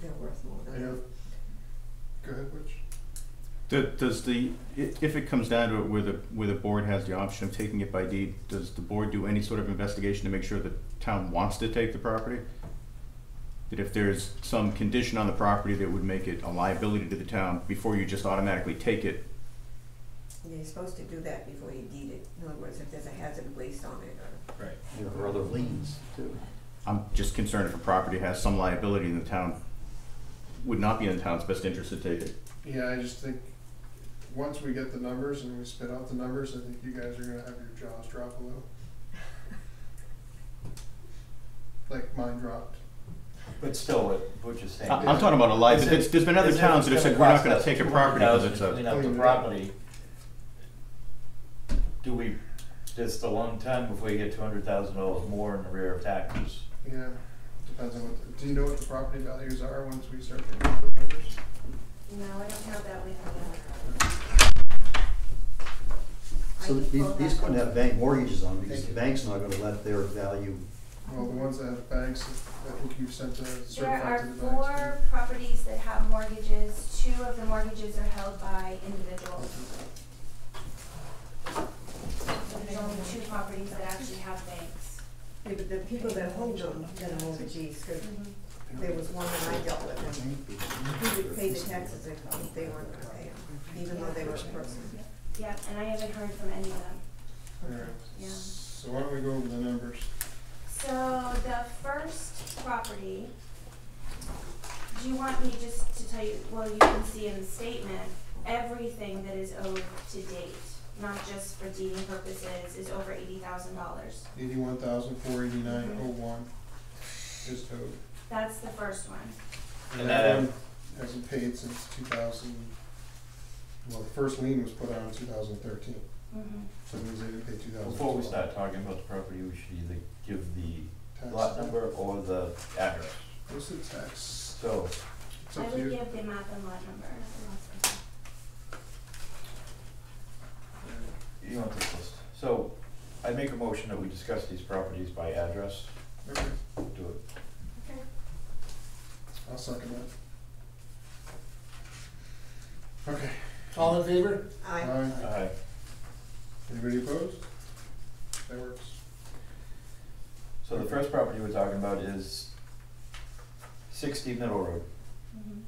they're worth more I than know. that. Go ahead, Rich. Does the, if it comes down to it where the board has the option of taking it by deed, does the board do any sort of investigation to make sure the town wants to take the property? That if there's some condition on the property that would make it a liability to the town, before you just automatically take it? You're supposed to do that before you deed it. In other words, if there's a hazard waste on it or. Right. There are other liens too. I'm just concerned if a property has some liability in the town, would not be in the town's best interest to take it. Yeah, I just think, once we get the numbers and we spit out the numbers, I think you guys are gonna have your jaws drop a little. Like mine dropped. But still, what Butch is saying. I'm talking about a liability. There's been other Is it towns that have said, we're not gonna cost us take a property because $200,000 it's to clean a. up the property. It's a long time before you get $200,000 more in the rear of taxes. Yeah, depends on what, do you know what the property values are once we start getting those numbers? No, I don't have that with me. So can pull these that couldn't up. have bank mortgages on them because the bank's not gonna let their value. Well, the ones that have banks, I think you've sent a There certified are to the banks. 4 properties that have mortgages. 2 of the mortgages are held by individuals. There's only 2 properties that actually have banks. Yeah, but the people that hold them, that are mortgagees, could, there was one that I dealt with, and he would pay the taxes if they weren't gonna pay them, even though they were a person. Yep, and I haven't heard from any of them. Alright, Yeah. so why don't we go over the numbers? So the first property, do you want me just to tell you, well, you can see in the statement, everything that is owed to date, not just for deeding purposes, is over $80,000. 81,489.01 is owed. That's the first one. And And that that- one hasn't paid since 2000, well, the first lien was put on in 2013, Mm-hmm. so it means they didn't pay 2012. Before we start talking about the property, we should either give the Tax lot bill. number or the address. What's the tax? So, It's I up to would you. give the map and lot number. you want this list. So, I make a motion that we discuss these properties by address. Okay, Do it. Okay. I'll second that. Okay. All in favor? I, Aye. Anybody opposed? That works. So the first property we're talking about is 60 Middle Road. Mhm.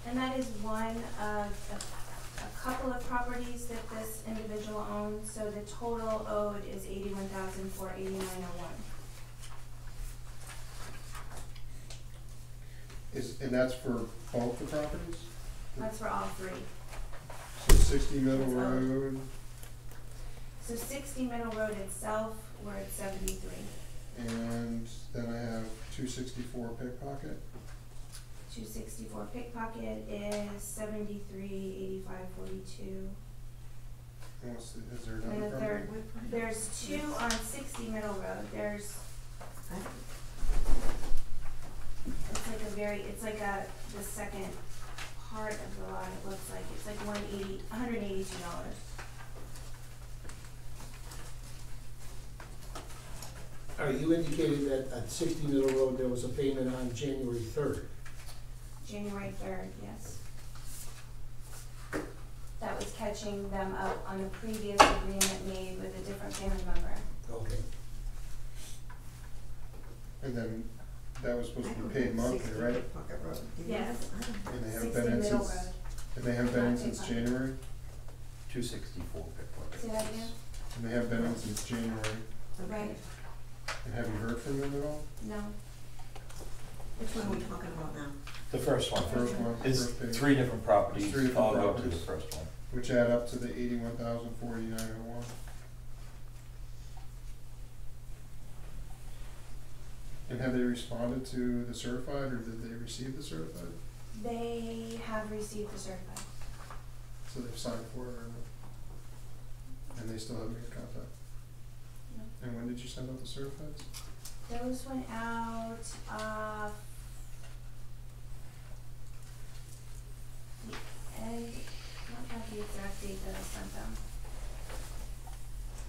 And that is one of a couple of properties that this individual owns, so the total owed is $81,489.01. And that's for both the properties? That's for all 3. So 60 Middle That's all. Road, So 60 Middle Road itself, we're at 73. and then I have 264 Pickpocket. 264 Pickpocket is 73.85.42. And what's the, is there And another the property? third, there's 2 on 60 Middle Road. There's, it's like a very, it's like the second part of the lot, it looks like. It's like $182. All right, you indicated that at 60 Middle Road, there was a payment on January 3rd. January 3rd, yes. That was catching them up on the previous agreement made with a different family member. Okay. And then that was supposed I to don't be paid have monthly, 60 right? Pickpocket Road. Do you Yes. have it? I don't have And they 60 haven't been in Middle since, Road. and they haven't been in Not since Pickpocket. January? 264 Pickpocket. Say that again? And they haven't been in since January. Right, And have you heard from them at all? no. Which one are we talking about now? The first one. First one, It's first page. 3 different properties. It's 3 different I'll go to properties. the first one. Which add up to the 81,489.01. And have they responded to the certified, or did they receive the certified? They have received the certified. So they've signed for it, or no? And they still haven't made contact? No. And when did you send out the certifieds? Those went out, and not have the exact date that I sent them.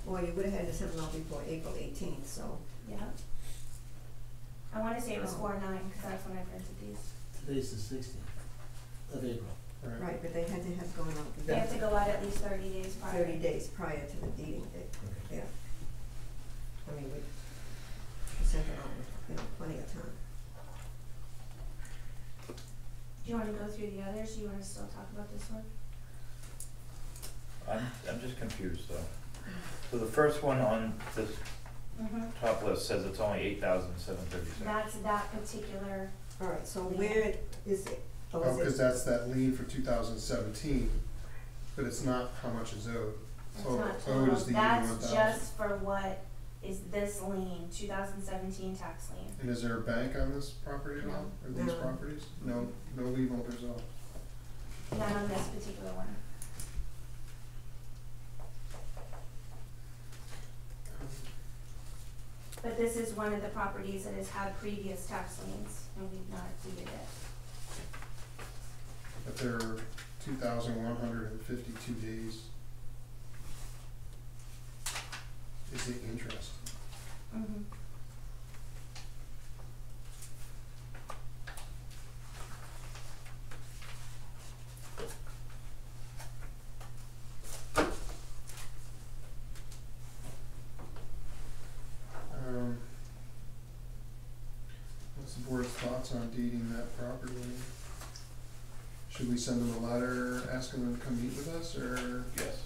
Well, you would have had to send them out before April 18th, so. Yeah. I wanna say it was Oh. 4/9, cause that's when I printed these. Today's the 16th of April. Right, but they had to have gone out They have to go out at least 30 days prior. 30 days prior to the deeding date, yeah. I mean, we sent it out with, plenty of time. Do you wanna go through the others, or you wanna still talk about this one? I'm just confused though. So the first one on this Mm-hmm. top list says it's only 8,736. That's that particular, All right, so where is it? Oh, is cause it- that's that lien for 2017, but it's not how much is owed. it's Total not owed total, is the that's 81,000. just for what is this lien, 2017 tax lien. And is there a bank on this property at all, or these No. properties? No, no lien holders at all. Not on this particular one. But this is one of the properties that has had previous tax liens, and we've not deeded it. But their 2,152 days is the interest. Mhm. What's the board's thoughts on deeding that property? Should we send them a letter asking them to come meet with us, or? Yes.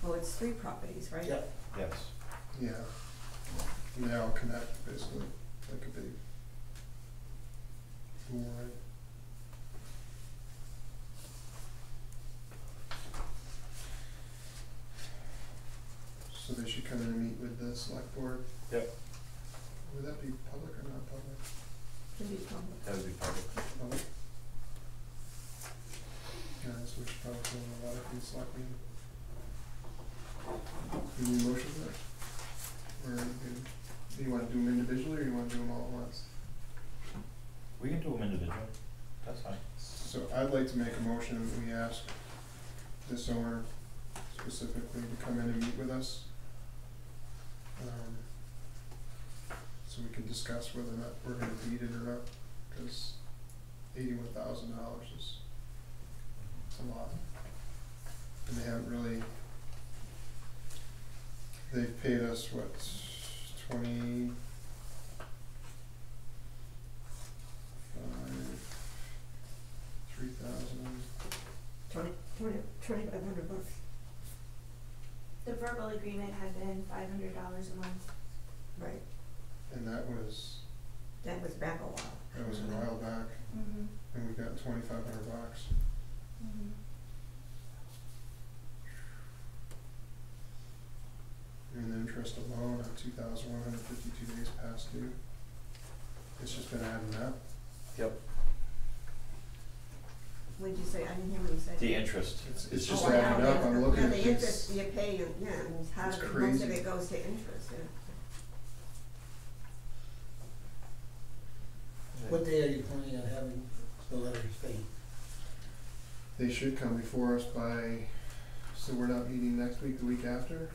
Well, it's 3 properties, right? Yep. Yes. Yeah. And they all connect, basically, like a big boomerang. So they should come in and meet with the select board? Yep. Would that be public or not public? Can be public. That would be public. Public? Yeah, so we should probably send them a letter from the selectmen. You need a motion for that? Or do you wanna do them individually, or you wanna do them all at once? We can do them individually. That's fine. So I'd like to make a motion that we ask this owner specifically to come in and meet with us. So we can discuss whether or not we're gonna deed it or not, cause $81,000 is, it's a lot. And they haven't really, they've paid us what, 3,000. 2,500 bucks. The verbal agreement had been $500 a month. Right. And that was back a while. a while back, Mhm. and we got $2,500. Mhm. And the interest alone on 2,152 days past due. It's just been adding up. Yep. What did you say? I didn't hear what you said. The interest. It's just Oh, adding yeah, up, I'm looking yeah, at the this. interest you pay, yeah, and how, It's most of crazy. it goes to interest, yeah. What day are you planning on having the letter state? They should come before us by, so we're not meeting next week, the week after,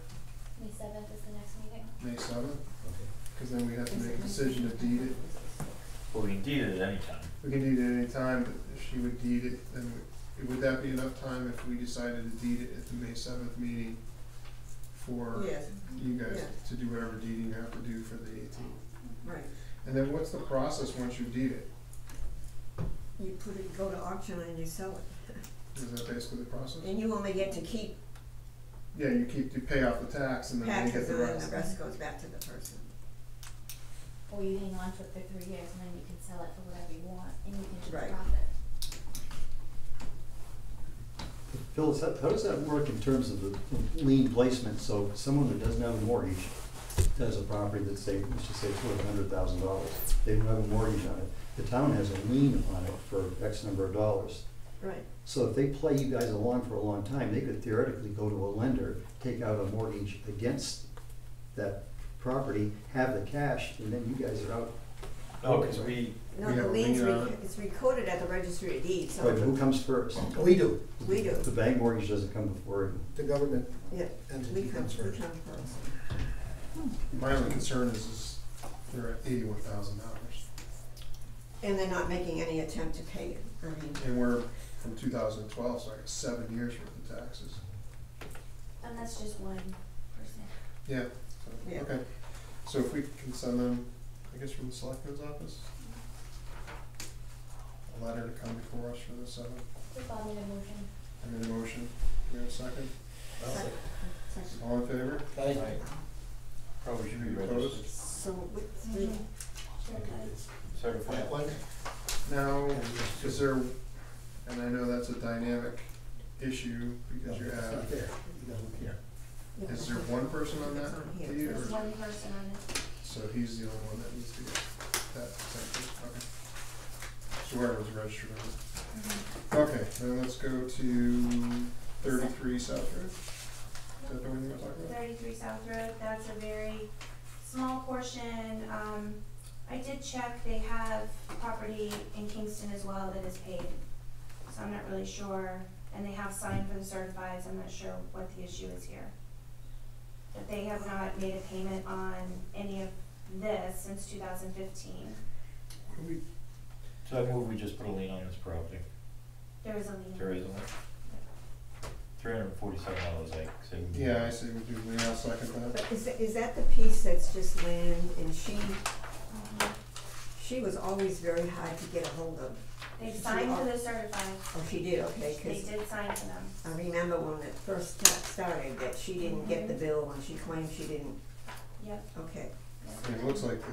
May 7th is the next meeting. May 7th? Okay. Cause then we have to make a decision to deed it. Well, we can deed it at any time. We can deed it at any time, but if she would deed it, then would that be enough time if we decided to deed it at the May 7th meeting for Yes, you guys yeah. to do whatever deeding you have to do for the 18th? right. And then what's the process once you deed it? You put it, go to auction and you sell it. Is that basically the process? And you only get to keep Yeah, you pay off the tax and then they get taxes the and then rest. the rest goes back to the person. Or you hang on to it for 3 years and then you can sell it for whatever you want and you can keep Right. the profit. Phyllis, how does that work in terms of the lien placement? So someone who doesn't have a mortgage has a property that's, say, let's just say it's worth $100,000. They don't have a mortgage on it. The town has a lien on it for X number of dollars. Right. So if they play you guys along for a long time, they could theoretically go to a lender, take out a mortgage against that property, have the cash, and then you guys are out. No, because we, No, We the have a lien's, lien on it. it's recorded at the registry of deeds, But so who comes first? We do, we do, The bank mortgage doesn't come before it. the government yeah, entity we come comes first. first. My only concern is they're at $81,000. And they're not making any attempt to pay it, I mean, And we're from 2012, so I got 7 years worth of taxes. And that's just one person. Yeah, Yeah. okay. So if we can send them, I guess from the selectman's office, a letter to come before us for the 7th. If I made a motion. I made a motion. Do we have a second? second. All in favor? Aye. probably should be Any registered. opposed? So with the, Certified. Now, is there, and I know that's a dynamic issue because you It's have, not there, you gotta look here. is there one person on that It's on here. deed, or There's is- one person on it. so he's the only one that needs to get that attention, okay. So whoever's registered on it. Okay, then let's go to 33 South Road. Is that the one you want to talk about? 33 South Road, that's a very small portion. I did check, they have property in Kingston as well that is paid so I'm not really sure, and they have signed for the certifieds, I'm not sure what the issue is here. But they have not made a payment on any of this since 2015. So I move we just put a lien on this property. There is a lien. There is a lien. $347, I say. we do. Yeah, I say we do, I'll second that. But is that the piece that's just land, and she was always very hard to get a hold of? They signed for the certified. Oh, she did, okay, They 'cause did sign for them. I remember when it first started, that she didn't get the bill when she claimed she didn't, Yep. okay. It looks like the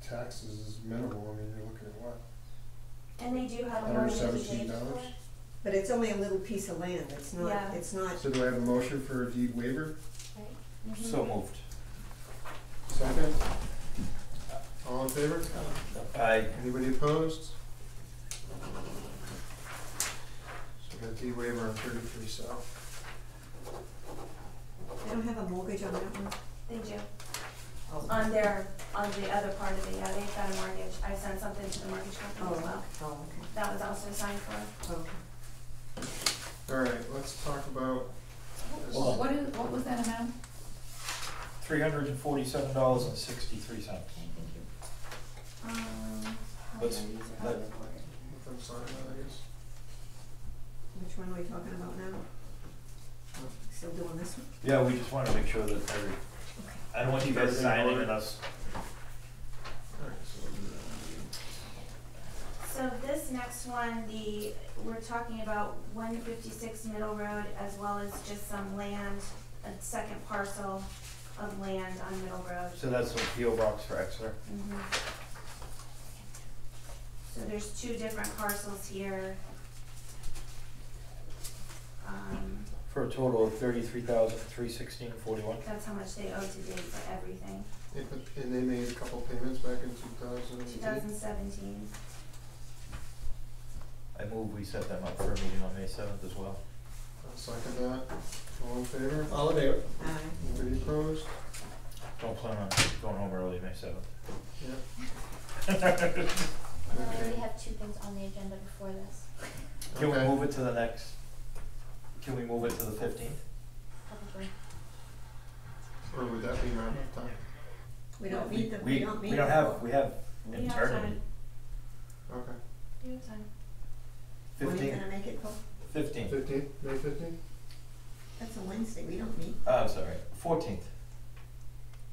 taxes is minimal, I mean, you're looking at what? And they do have a mortgage to pay $117? for. But it's only a little piece of land, it's not, Yeah. it's not, So do I have a motion for a deed waiver? Mhm. So moved. Second? All in favor? Aye. Anybody opposed? So we got deed waiver on 33 South. they don't have a mortgage on that one? They do. Oh. On the other part of it, yeah, they've got a mortgage. I sent something to the mortgage company as well. Oh, okay, That was also signed for. okay. Alright, let's talk about this. What was that amount? $347.63. Okay, thank you. Let's- Hold on, these are let- how they work. Let them sign that, I guess. Which one are we talking about now? Still doing this one? Yeah, we just wanna make sure that I don't want you guys signing and us. Alright, so we'll do that. So this next one, we're talking about 156 Middle Road as well as just some land, a second parcel of land on Middle Road. So that's a P.O. box for Exeter. So there's two different parcels here. For a total of $33,316.41. That's how much they owe to date for everything. And they made a couple payments back in 2018? 2017. I move we set them up for a meeting on May 7th as well. I'll second that. All in favor? All in favor? Anybody opposed? Don't plan on going home early May 7th. Yeah. I already have two things on the agenda before this, Can we Okay. move it to the next, can we move it to the 15th? probably. Or would that be not enough time? We don't meet the, We don't have, we have We have eternity. time. Okay. We have time. when are you 15th, gonna make it, Paul? 15th. 15th, May 15th? That's a Wednesday, we don't meet. Oh, sorry, 14th.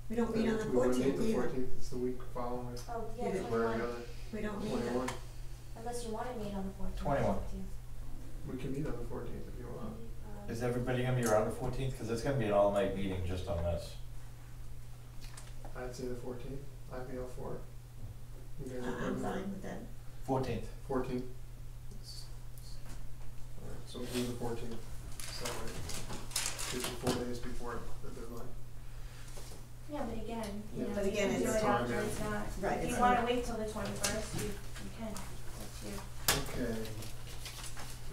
We don't meet on the We wouldn't meet 14th the either. 14th, it's the week following. Oh, yeah, Yeah. Where are 21, the other? We don't meet 21? unless you wanna meet on the 14th. 21. We can meet on the 14th if you want. Is everybody gonna be around the 14th? Cause it's gonna be an all-night meeting just on this. I'd say the 14th, I'd be all for it. You guys are good I'm with that? fine with that. 14th. 14th. Alright, so we'll do the 14th, so that way, gives you 4 days before the deadline. Yeah, but again, you Yeah. know, But you again, can do it's it time, after yeah. it's not. Right, If it's you wanna not- wait till the 21st, you can, it's up to you. Okay.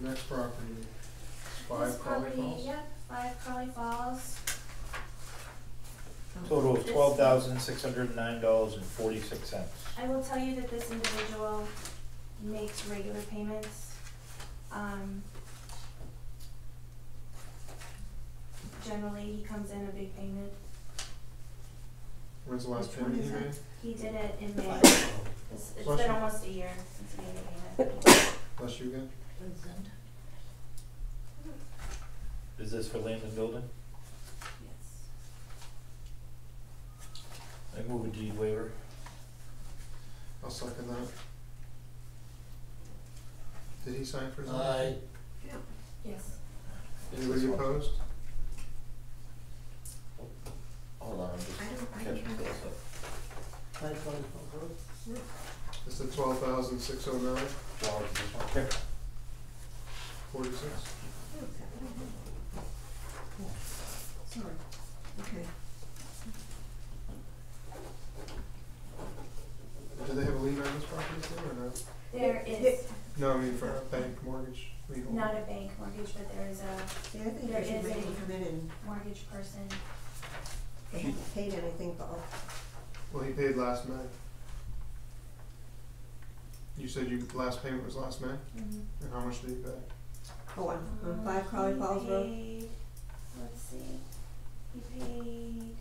Next property, This 5 Crawley property, Falls? yep, 5 Crawley Falls. Total of This- $12,609.46. I will tell you that this individual makes regular payments. Generally, he comes in a big payment. When's the last Which one payment is he that? made? He did it in May. It's Bless been you. almost a year since he made a payment. Bless you again. Is this for land and building? Yes. I move a deed waiver. I'll second that. Did he sign for his own? Yes. Anybody opposed? Hold on, I'm just I don't catching have this it. up. It's the 12,609, George, this one. Okay. 46. Sorry, okay. Do they have a lien on this property still or no? There is No, I mean for a bank mortgage lien. not a bank mortgage, but there is a See, I think There we should is make a- them come in and mortgage person. they haven't paid anything, but Well, he paid last May. You said your last payment was last May? Mm-hmm. And how much did he pay? Oh, on 5 Crowley Falls He Road? paid, let's see, he paid,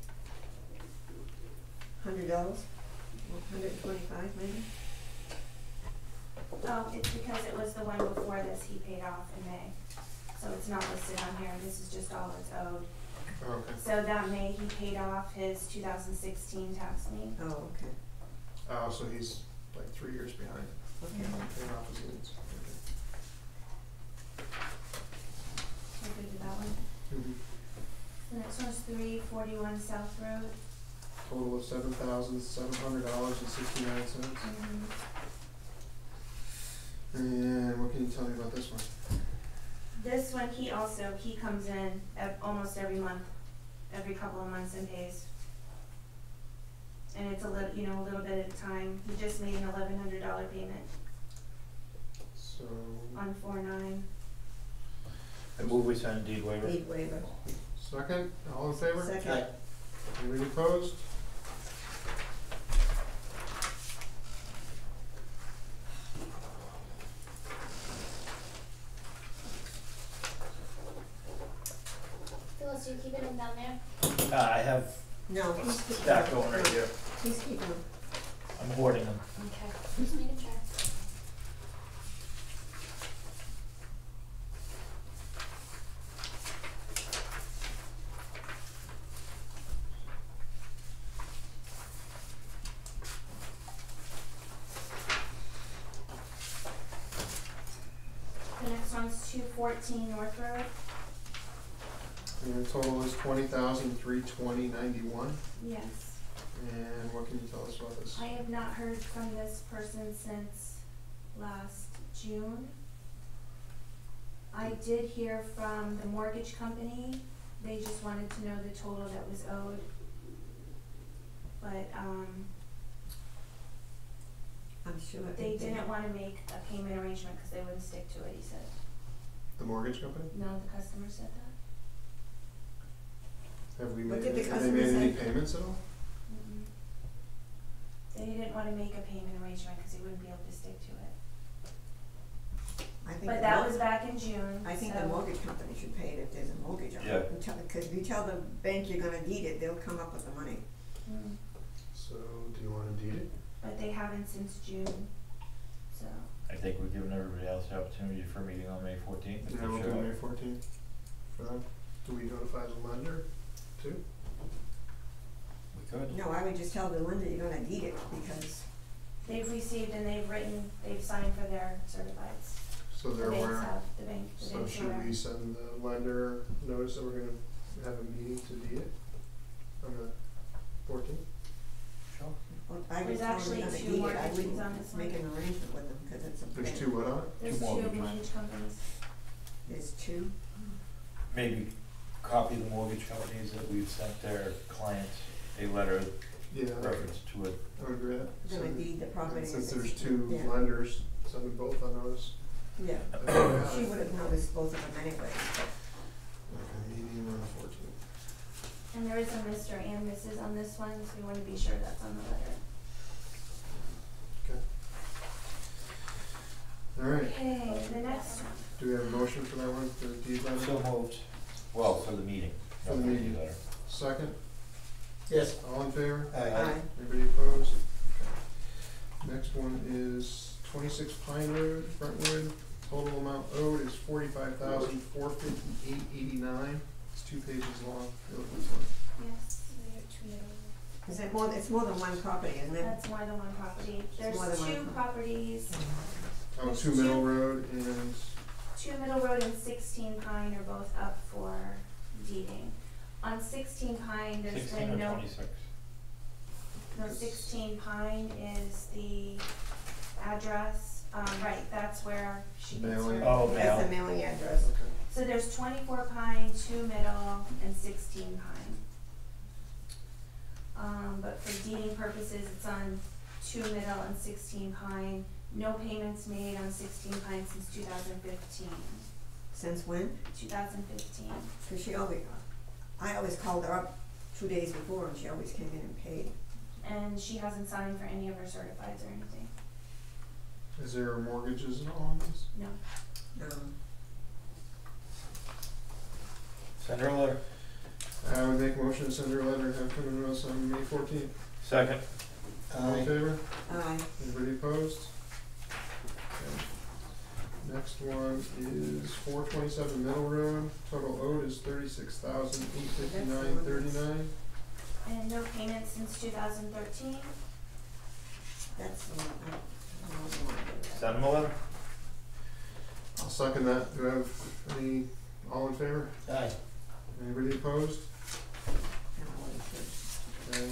$100? 125 maybe? oh, it's because it was the one before this he paid off in May. So it's not listed on here, this is just all that's owed. Okay. So that May, he paid off his 2016 tax lien. Oh, okay. Oh, so he's like 3 years behind, Okay. paying off his liens. We're good with that one. Okay. The next one's 341 South Road. Total of $7,700.69. And what can you tell me about this one? This one, he comes in almost every month, every couple of months and pays. And it's a little bit at a time. He just made an $1,100 payment So, on 4/9. I move we sign a deed waiver. Deed waiver. second, all in favor? Second. Anybody opposed? Phyllis, you keeping them down there? I have No, a he's keeping stack them. going right here. He's keeping them. I'm hoarding them. Okay, just making sure. The next one's 214 North Road. And the total is $20,320.91. Yes. And what can you tell us about this? I have not heard from this person since last June. I did hear from the mortgage company. They just wanted to know the total that was owed. But I'm sure. they didn't want to make a payment arrangement because they wouldn't stick to it, he said. The mortgage company? No, the customer said that. Have we What made, did the have they customer made any say? payments at all? Mm-mm. They didn't want to make a payment arrangement because he wouldn't be able to stick to it. I think But the that mor- was back in June, I think so- the mortgage company should pay it if there's a mortgage on Yeah. it. Because if you tell the bank you're gonna deed it, they'll come up with the money. Mm. So, do you wanna deed it? But they haven't since June, so. I think we're giving everybody else the opportunity for a meeting on May 14th. Yeah, we'll do May 14th for them. Do we notify the lender too? We could. No, I would just tell the lender you're gonna deed it because, They've received and they've signed for their certifieds. So they're The banks aware. have, the So banks are should aware. we send the lender notice that we're gonna have a meeting to deed it on the 14th? well, I would There's tell them actually you're gonna two deed it. I mortgages on wouldn't this make one. an arrangement with them because it's a There's bank. two what on it? There's two mortgages. mortgage companies. There's two. Maybe copy the mortgage companies that we've sent their clients a letter Yeah, reference to it. I would agree with that. Gonna So- deed the property. and since if there's it's- two yeah. lenders, send them both on notice. Yeah, Okay, she would have noticed both of them anyway, but meeting on the 14th. And there is a Mr. and Mrs. on this one, so we want to be sure that's on the letter. Okay. All right, Okay, the next one. do we have a motion for that one, for the deed letter? So moved. Well, for the meeting. For the not meeting. letter. Second, Yes. all in favor? Aye. Anybody opposed? Okay. Next one is 26 Pine Road, Brentwood. Total amount owed is $45,458.89. It's 2 pages long. You look at this one. Yes, we have two middle. is it more, it's more than one property, isn't it? That's more than one property. There's more than one two properties, Oh, There's 2 Middle two. Road and, 2 Middle Road and 16 Pine are both up for deeding. On 16 Pine, there's 16 been or no, 26? no, 16 Pine is the address, right, that's where she gets Mailing. her. Oh, That's the mail. mailing address. okay. So there's 24 Pine, 2 Middle, and 16 Pine. But for deeding purposes, it's on 2 Middle and 16 Pine. No payments made on 16 Pine since 2015. Since when? 2015. Cause I always called her up 2 days before and she always came in and paid. And she hasn't signed for any of her certifieds or anything. Is there mortgages and all on this? No. Send her a letter. I would make a motion to send her a letter and have come in us on May 14th. Second. All in favor? Aye. Anybody opposed? Okay. Next one is 427 Middle Road. Total owed is $36,859.39. And no payments since 2013. That's the one. Send them a letter. I'll second that. Do I have any, all in favor? Aye. Anybody opposed? Okay.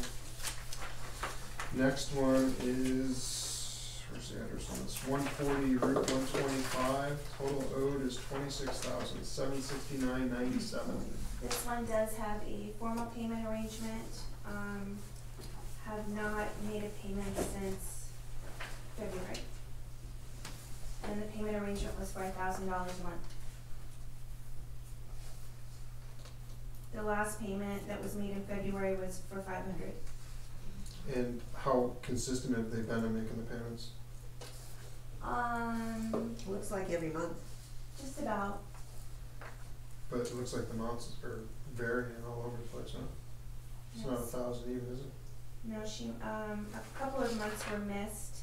Next one is, where's the address on this? 140 Route 125. Total owed is $26,769.97. This one does have a formal payment arrangement. Have not made a payment since February. And the payment arrangement was for $1,000 a month. The last payment that was made in February was for $500. And how consistent have they been in making the payments? Looks like every month. Just about. But it looks like the amounts are varying all over the place, huh? It's not Yes. 1,000 even, is it? No, a couple of months were missed.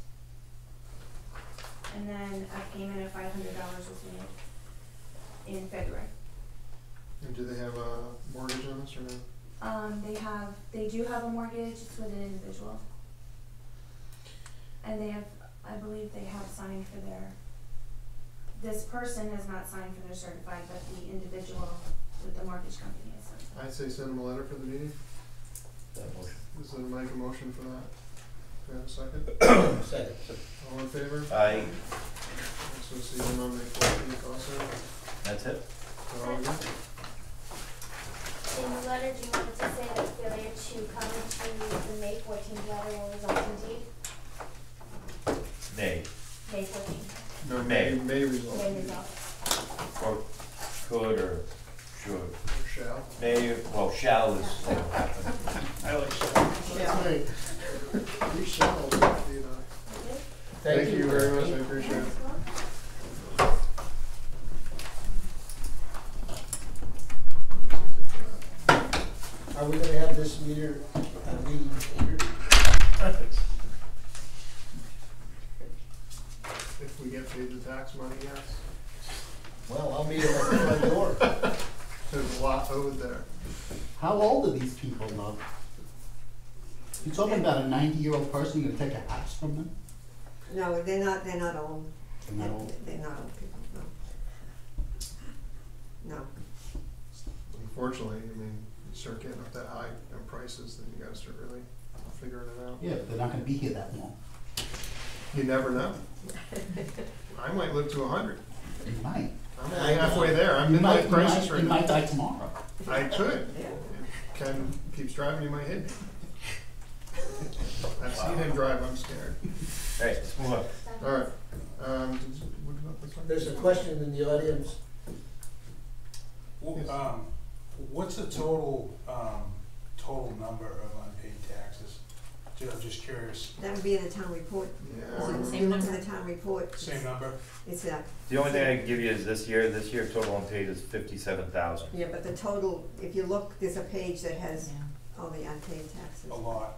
And then a payment of $500 was made in February. And do they have a mortgage on this or no? They do have a mortgage, it's with an individual. And they have, I believe they have signed for this person has not signed for their certified, but the individual with the mortgage company has signed. I'd say send them a letter for the meeting. That motion. Does that make a motion for that? Do I have a second? Second. All in favor? Aye. So see them on May 14th also. That's it. All good? In the letter, do you want it to say that failure to come to the May 14th letter will result in deed? Nay. May 14th. No, May. May result. May result. Or could or should. Or shall. May, well, shall is what'll happen. I like shall. That's right. You shall. Thank you very much, I appreciate it. Are we gonna have this meter, meeting here? If we get paid the tax money, yes. Well, I'll meet him at the front door. There's a lot owed there. How old are these people now? You talking about a 90-year-old person gonna take a house from them? No, they're not old. They're not old? They're not old people, no. No. Unfortunately, I mean, you start getting up that high in prices, then you gotta start really figuring it out. Yeah, but they're not gonna be here that long. You never know. I might live to 100. You might. I'm only halfway there. I'm You in might, midlife crisis right you now. might die tomorrow. I could. Yeah. If Ken keeps driving, you might hit me. I've seen him drive, I'm scared. Hey, let's move on. All right. What about this one? There's a question in the audience. Yes. What's the total number of unpaid taxes? I'm just curious. That would be in the town report. Yeah. If you look in the town report. Same number? It's that. The only thing I can give you is this year total unpaid is 57,000. Yeah, but the total, if you look, there's a page that has all the unpaid taxes. A lot.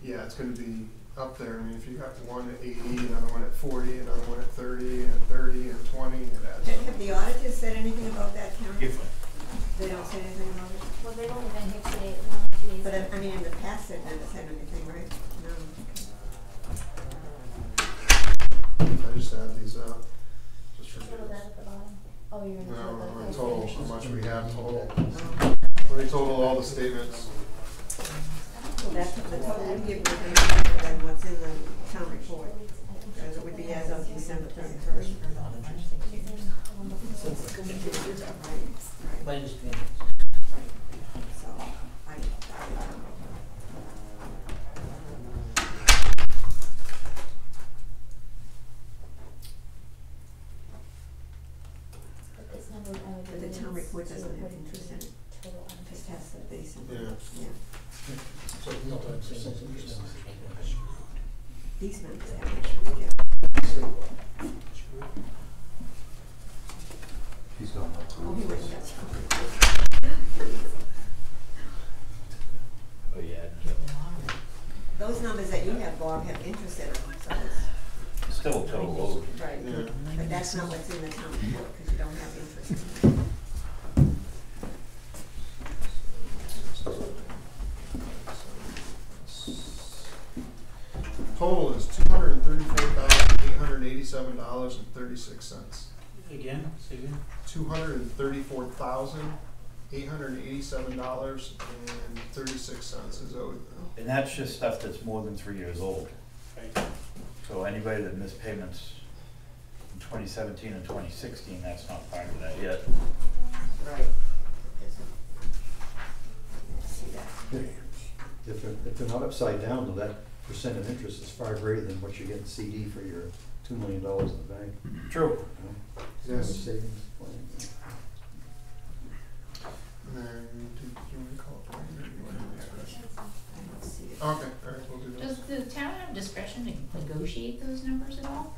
Yeah, it's gonna be up there. I mean, if you got one at 80, another one at 40, another one at 30, and 30, and 20, it adds up. Have the auditors said anything about that, Karen? If- They don't say anything about it? Well, they've only been here 2 days, 1 or 2 days. But I mean, in the past, they've never said anything, right? No. I just add these up, just for Total that at the bottom. Oh, you're gonna No, total I the total how much we have total. Oh. When we total all the statements, Well, that's the total you give me than what's in the town report. Because it would be as of December 31st. My understanding. So, I don't know. But this number would only be. But the town report doesn't have interest in it. Total unpaid Just has the base. Yeah. Yeah. So, no, I'm saying These numbers have interest, yeah. He's gone. Oh, he went and got some. Oh, yeah. Those numbers that you have, Bob, have interest in them, so It's still a total load. it's, right, Yeah. but that's not what's in the town report, because you don't have interest in it. Total is $234,887.36. Again, say again? $234,887.36 is owed. And that's just stuff that's more than 3 years old. Right. So anybody that missed payments in 2017 and 2016, that's not part of that yet. Right. See that? If they're not upside down, though, that percent of interest is far greater than what you get in CD for your $2 million in the bank. True. You know? Yes. Savings plan. And then, do you want to call it Brian, or do you want to discuss? I don't see it. Okay, all right, we'll do that. Does the town have discretion to negotiate those numbers at all?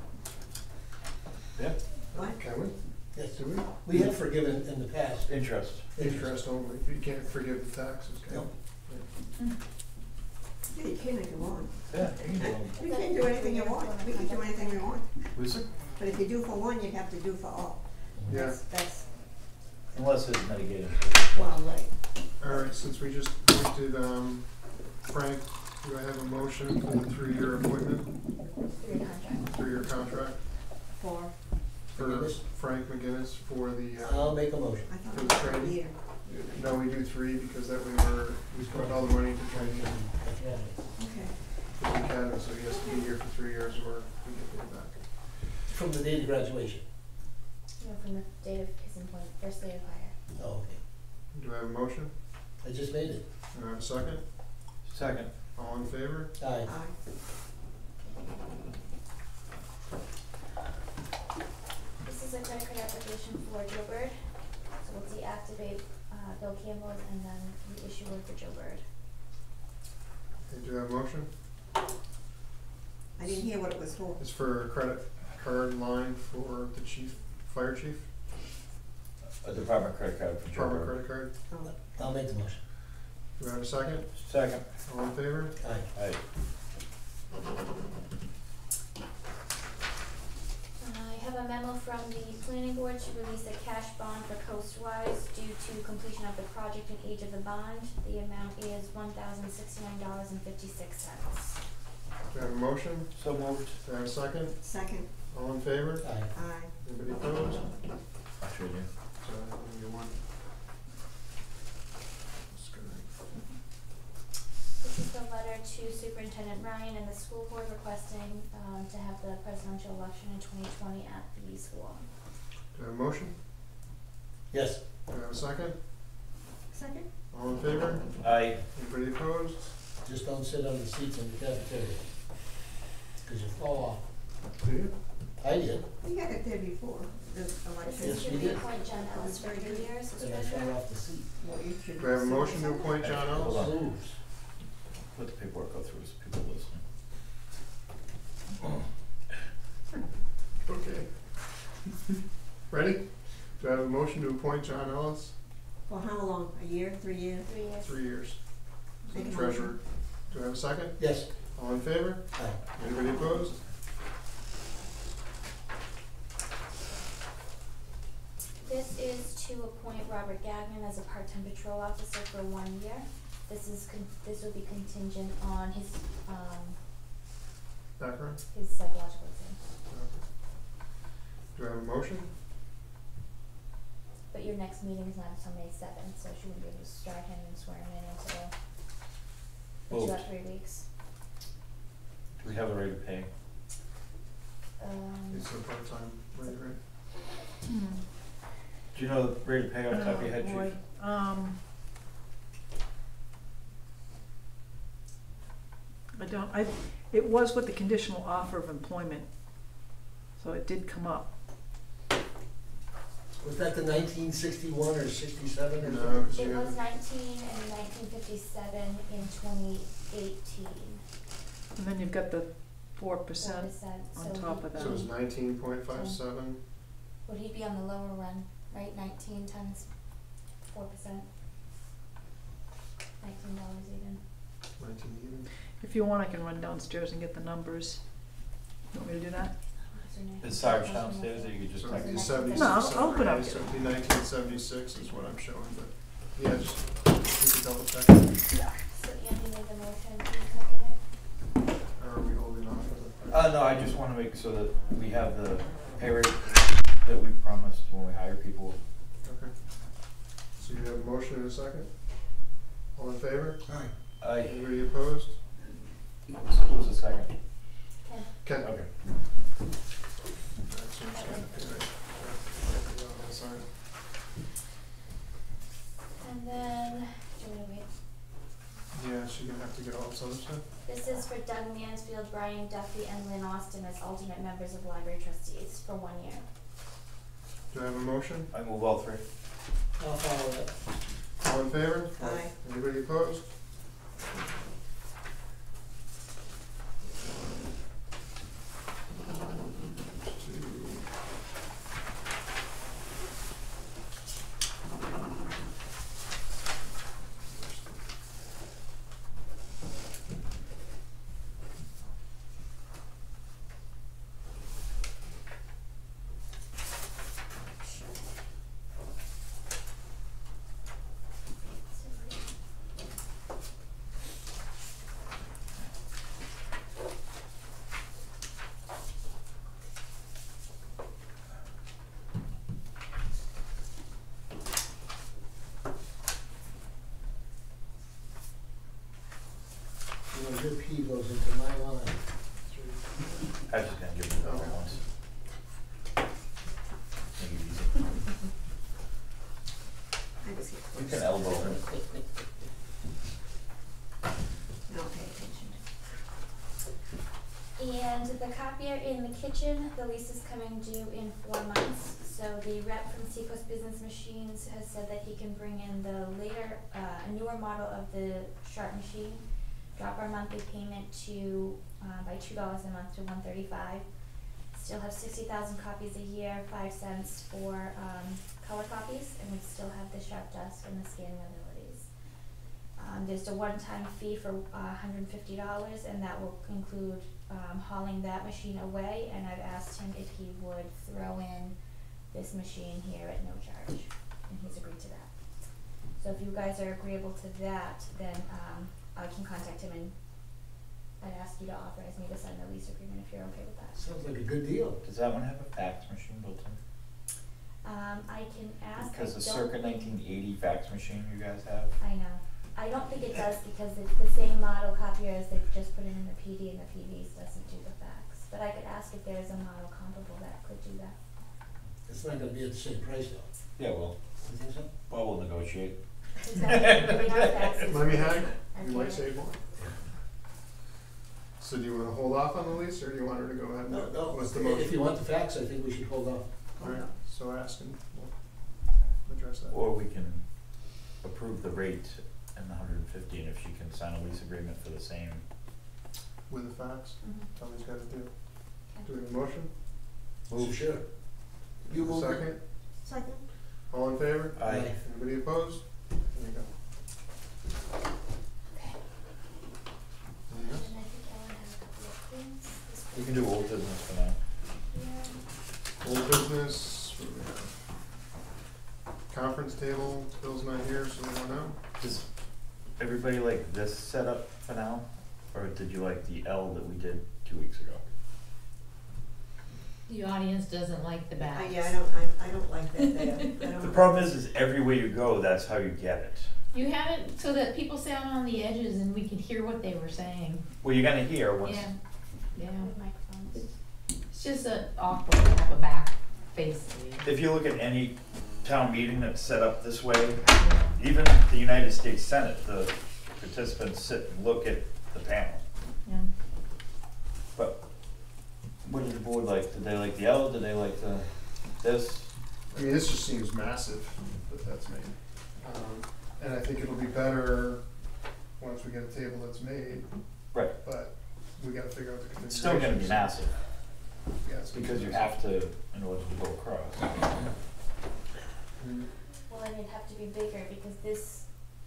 Yeah. What? Can we? Yes, do we? We have forgiven in the past. Interest. Interest only, you can't forgive the taxes, can you? No. Yeah, you can if you want. Yeah, you can do them. We can do anything you want, we can do anything we want. Was it? But if you do for one, you'd have to do for all. Yeah. That's, Unless it's mitigating. well, right. All right, since we just appointed, Frank, do I have a motion for the 3-year appointment, 3-year contract. 3-year contract For, for Frank McGinnis for the, I'll make a motion. I thought For it the was a training? year. no, we do 3 because that we spent all the money to train him. Okay. For the academy, so he has to be here for 3 years or we get paid back. From the date of graduation. No, from the date of his employment, first day of hire. Oh, okay. Do I have a motion? I just made it. Do I have a second? Second. All in favor? Aye. Aye. This is a credit card application for Joe Bird. So we'll deactivate Bill Campbell's and then reissue one for Joe Bird. Okay, do I have a motion? I didn't hear what it was for. It's for a credit card line for the fire chief, A department credit card for Joe department Bird. credit card. Oh, I'll make the motion. Do I have a second? Second. All in favor? Aye. Aye. I have a memo from the planning board to release a cash bond for Coastwise due to completion of the project and age of the bond. The amount is $1,069.56. Do I have a motion? So moved. Do I have a second? second, All in favor? Aye. aye. Anybody opposed? Actually, yeah. So, only one. That's good. This is the letter to Superintendent Ryan and the school board requesting to have the presidential election in 2020 at the school. Do I have a motion? Yes. Do I have a second? Second? All in favor? Aye. Anybody opposed? Just don't sit on the seats in the cafeteria. Cause you fall off. Do you? I did, We had it there before, the This election. is Yes, to we did. reappoint John Ellis for 3 years as and I treasurer. fell off the seat. Well, you should. Do I have a motion to appoint John Hold Ellis? on. Moves. Let the paperwork go through so people listening. Okay. Ready? Do I have a motion to appoint John Ellis? For how long? A year, 3 years? 3 years. 3 years. Make a motion. Treasurer. Do I have a second? Yes. All in favor? Aye. Anybody opposed? This is to appoint Robert Gagnon as a part-time patrol officer for 1 year. This will be contingent on his Background? psychological exam. Do I have a motion? But your next meeting is not until May 7th, so she wouldn't be able to start him and swear him in until, which is about 3 weeks. Do we have the rate of pay? It's a part-time, right? Do you know the rate of pay off the top of your head, boy. chief? I don't, it was with the conditional offer of employment, so it did come up. Was that the 1961 or 67 or No, something? 'cause It you was have, 19 and 1957 in 2018. And then you've got the 4% 4%, on so top of so it's that. 19.57. would he be on the lower run right, 19 times 4%. $19 even. 19 even. If you want, I can run downstairs and get the numbers. You want me to do that? Is Sarge downstairs, or you could just So text it'd be us? 76 No, I'll somewhere, put up right? So your- it'd be 1976 is what I'm showing, but, yeah, just, you could double check it. So Andy made the motion, can you second it? Or are we holding off for the? No, I just wanna make sure that we have the pay rate that we promised when we hire people. Okay. So you have a motion and a second? All in favor? Aye. Anybody opposed? Who was the second? Ken. Okay. Okay. That's what I'm saying, okay, right. Yeah, I'll sign it. And then, do you wanna wait? Yeah, she's gonna have to get all this other stuff. This is for Doug Mansfield, Brian Duffy, and Lynn Austin as alternate members of library trustees for 1 year. Do I have a motion? I move all three. I'll follow it. All in favor? Aye. Anybody opposed? You know, your P goes into my line. I was just gonna give you the other ones. Make it easy. I just get You close. can elbow her. I don't pay attention. And the copier in the kitchen, the lease is coming due in 4 months. So the rep from Seacoast Business Machines has said that he can bring in the later, newer model of the Sharp machine, drop our monthly payment to, by $2 a month to $135. Still have 60,000 copies a year, 5 cents for color copies, and we still have the Sharp Desk and the scanning abilities. There's a one-time fee for $150, and that will include hauling that machine away, and I've asked him if he would throw in this machine here at no charge, and he's agreed to that. So if you guys are agreeable to that, then I can contact him, and I'd ask you to authorize me to sign the lease agreement if you're okay with that. Sounds like a good deal. Does that one have a fax machine built in? I can ask, Because the I circa don't think, 1980 fax machine you guys have? I know, I don't think it does because it's the same model copier as they've just put in the PD, and the PDs doesn't do the fax. But I could ask if there's a model comparable that could do that. It's not gonna be at the same price though. Yeah, well, You think so? well, we'll negotiate. Exactly, bring our faxes. Let me hang, I you might can't. save more. So do you wanna hold off on the lease, or do you want her to go ahead and, No, what's the if motion? you want the facts, I think we should hold off. Alright, so ask and we'll address that. Or we can approve the rate and the 150, and if she can sign a lease agreement for the same. With the facts, Mhm. tell me he's gotta do. Okay. Do we have a motion? Move, sure. You move it. Second, Second? all in favor? Aye. Anybody opposed? There you go. Okay. Anything else? And I think Ellen has a couple of things. This We can do old business for now. here. Old business, what do we have? Conference table, Bill's not here, so we don't know. Does everybody like this setup for now? Or did you like the L that we did 2 weeks ago? The audience doesn't like the backs. Yeah, I don't like that there. I don't The like- problem is everywhere you go, that's how you get it. You have it so that people sat on the edges and we could hear what they were saying. Well, you're gonna hear once. Yeah, yeah. With microphones. It's just awkward to have a back face to you. If you look at any town meeting that's set up this way, Yeah. even the United States Senate, the participants sit and look at the panel. Yeah. But what did the board like? Did they like the L? Did they like this? I mean, this just seems massive, but that's me. And I think it'll be better once we get a table that's made, Right. but we gotta figure out the configurations. It's still gonna be massive Yeah, it's gonna be because you massive. have to, in order to go across. Well, and it'd have to be bigger because this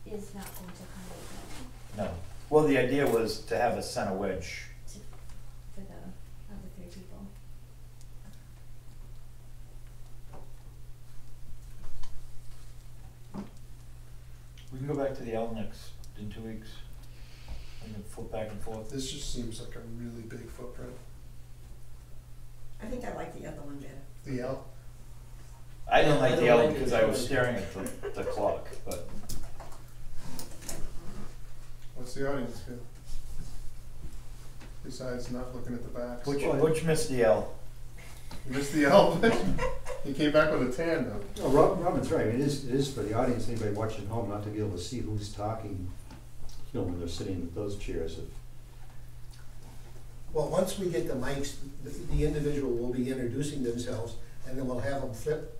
is not going to accommodate No. Well, the idea was to have a center wedge. for the other 3 people. We can go back to the L next, in 2 weeks. We can flip back and forth. This just seems like a really big footprint. I think I like the other one better. The L? I didn't like I the don't L like it because I was either. staring at the clock, but What's the audience feel? Besides not looking at the backs. Butch missed the L. You missed the L, but he came back with a tan though. No, Robin's right, it is for the audience, anybody watching at home, not to be able to see who's talking, you know, when they're sitting in those chairs. Well, once we get the mics, the individual will be introducing themselves, and then we'll have them flip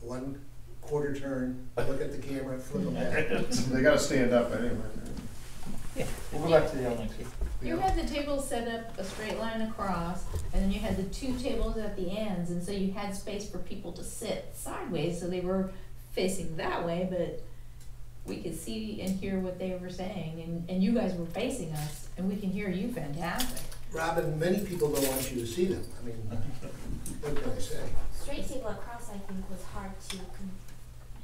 1 quarter turn, look at the camera, flip them back. They gotta stand up anyway. We'll go back to the L next week. You had the tables set up a straight line across, and then you had the 2 tables at the ends, and so you had space for people to sit sideways, so they were facing that way, but we could see and hear what they were saying, and you guys were facing us, and we can hear you fantastic. Robin, many people don't want you to see them. I mean, what can I say? Straight table across, I think, was hard to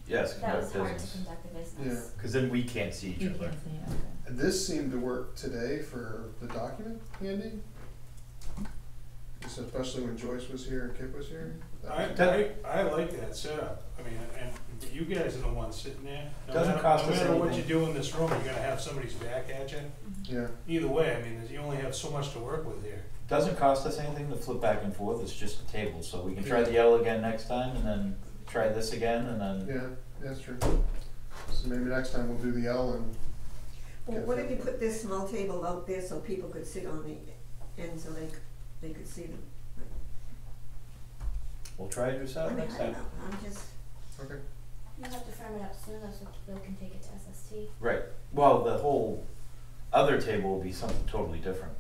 Yes, that was conduct hard to business. conduct a business. Yeah. Because then we can't see each You other. can't see, okay. And this seemed to work today for the document handy. Especially when Joyce was here and Kip was here. I like that setup. I mean, and you guys are the ones sitting there. Doesn't cost us No matter what you anything. do in this room, you're gonna have somebody's back at you. Yeah. Either way, I mean, you only have so much to work with here. Doesn't cost us anything to flip back and forth, it's just a table, so we can try the L again next time, and then try this again, and then. Yeah, that's true. So maybe next time we'll do the L and. Well, what if you put this small table out there so people could sit on the end so they could see them? We'll try to do I that mean, next I don't time. know, I'm just, Okay. You have to firm it up soon though, so Bill can take it to SST. Right, well, the whole other table will be something totally different,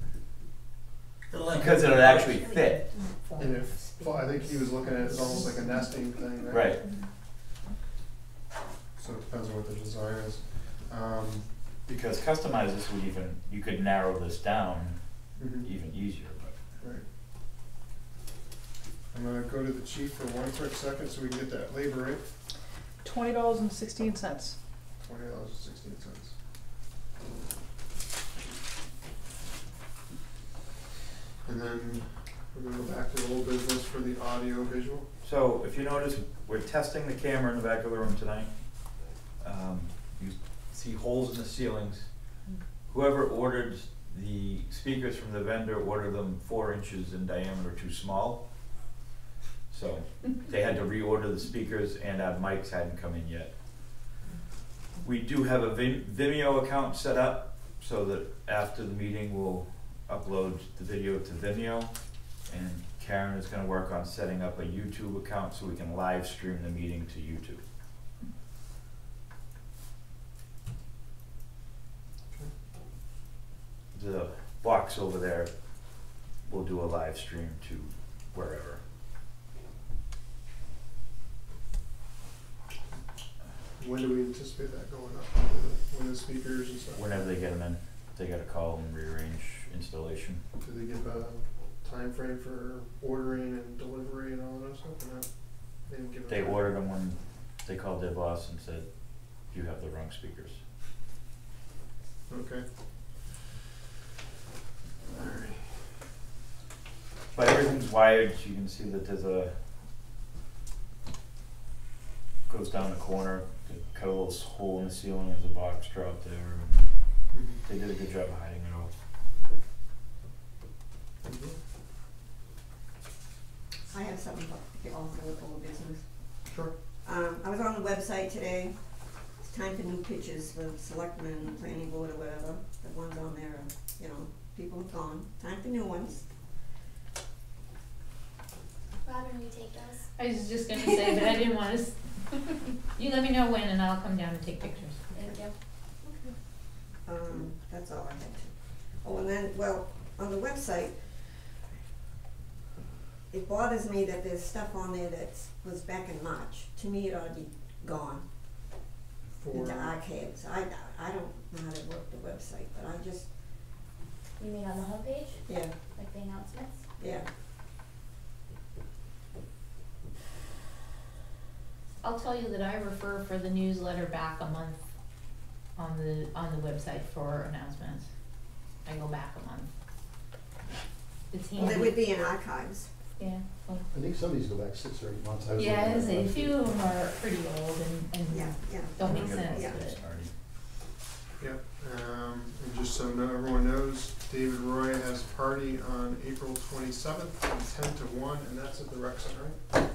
because it'll actually fit. And if, well, I think he was looking at it as almost like a nesting thing, right? Right, So it depends on what the design is. because customize this would even, you could narrow this down Mhm. even easier, but. Right. I'm gonna go to the chief for 1 quick second so we can get that labor rate. $20.16. $20.16. And then we're gonna go back to the old business for the audio visual. So if you notice, we're testing the camera in the back of the room tonight. You see holes in the ceilings. Whoever ordered the speakers from the vendor ordered them 4 inches in diameter too small. So they had to reorder the speakers, and our mics hadn't come in yet. We do have a Vimeo account set up so that after the meeting we'll upload the video to Vimeo, and Karen is gonna work on setting up a YouTube account so we can live stream the meeting to YouTube. The box over there will do a live stream to wherever. When do we anticipate that going up? When the speakers and stuff? Whenever they get them in, they gotta call and rearrange installation. Do they give a time frame for ordering and delivery and all that stuff? Or not? They didn't give a They time. ordered them when they called their boss and said, you have the wrong speakers. Okay. Alright. But everything's wired, you can see that there's a, goes down the corner, they cut a little hole in the ceiling, there's a box drop there. They did a good job of hiding it all. I have something also with old business. Sure. I was on the website today. It's time for new pictures for selectmen, planning board or whatever. The ones on there are, you know, people have gone. Time for new ones. Robin, will you take those? I was just gonna say, but I didn't want to, you let me know when and I'll come down and take pictures. Thank you. That's all I had to. Oh, and then, well, on the website, it bothers me that there's stuff on there that was back in March. To me, it ought to be gone into archives. I don't know how to work the website, but I just, You mean on the homepage, yeah, like the announcements? yeah. I'll tell you that I refer for the newsletter back a month on the website for announcements. I go back a month. It's Well, handy. they would be in archives. Yeah, well, I think some of these go back 6 or 8 months. I was yeah, looking I at say, a it. few of them are pretty old and Yeah, yeah. don't make Get sense, Yeah. but. Yep, and just so everyone knows, David Roy has a party on April 27th from 10 to 1, and that's at the rec center, right?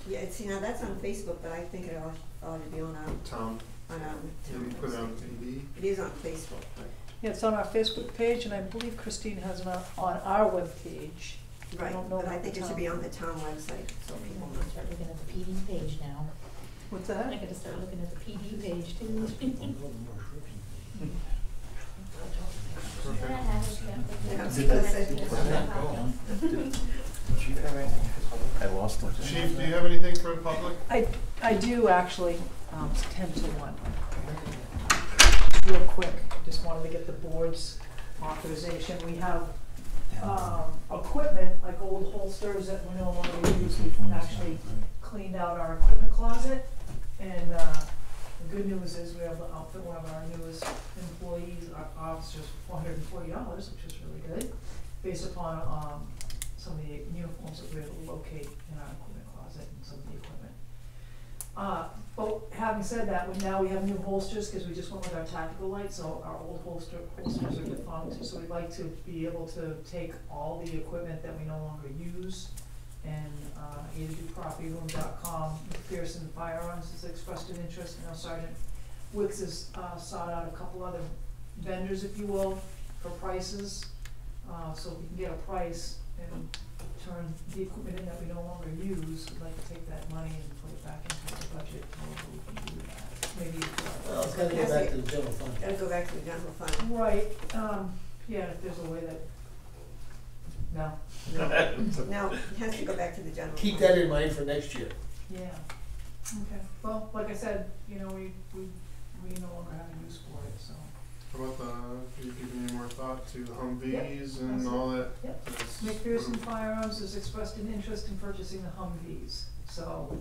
Yeah, see, now that's on Facebook, but I think it ought to be on our, Tom, town maybe put it on website. TV. It is on Facebook, but, Yeah, it's on our Facebook page, and I believe Christine has it on our webpage. I right, don't know but I about think the it should be town. on the town website, so people I'm gonna start looking at the PD page now. What's I that? gotta start looking at the PD page too. Okay. Yeah, I was gonna say. Chief have anything for public? I lost it. Chief, do you have anything for the public? I do actually, 10 to 1. Real quick, just wanted to get the board's authorization. We have equipment, like old holsters that we no longer use. We've actually cleaned out our equipment closet. And the good news is we were able to outfit one of our newest employees, our officers, for $440, which is really good, based upon some of the uniforms that we were able to locate in our equipment closet and some of the equipment. But having said that, now we have new holsters because we just went with our tactical light, so our old holsters are defunct. So we'd like to be able to take all the equipment that we no longer use and either do propertyroom.com. McPherson Firearms has expressed an interest. I know Sergeant Wicks has sought out a couple other vendors, if you will, for prices. So if we can get a price and turn the equipment in that we no longer use, we'd like to take that money and put it back into the budget, however we can do that. Maybe. Well, it's gotta go back to the general fund. Gotta go back to the general fund. Right, yeah, if there's a way that, no, No, it has to go back to the general fund. Keep that in mind for next year. yeah, okay, well, like I said, we no longer have a use for it, so. How about you giving any more thought to the Humvees and that's all that? Yep. That's- McPherson Firearms has expressed an interest in purchasing the Humvees, so,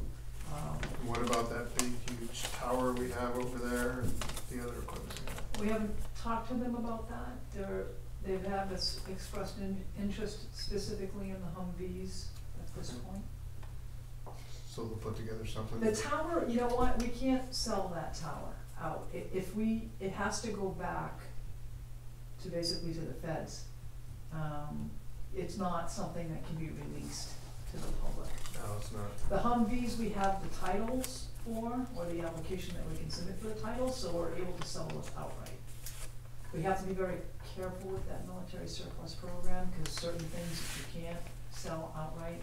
And what about that big huge tower we have over there and the other equipment? we haven't talked to them about that. They have expressed an interest specifically in the Humvees at this point. So they'll put together something? The tower, you know what, we can't sell that tower out. It has to go back to basically to the feds. It's not something that can be released to the public. No, it's not. The Humvees, we have the titles for, or the application that we can submit for the titles, so we're able to sell those outright. We have to be very careful with that military surplus program, because certain things you can't sell outright.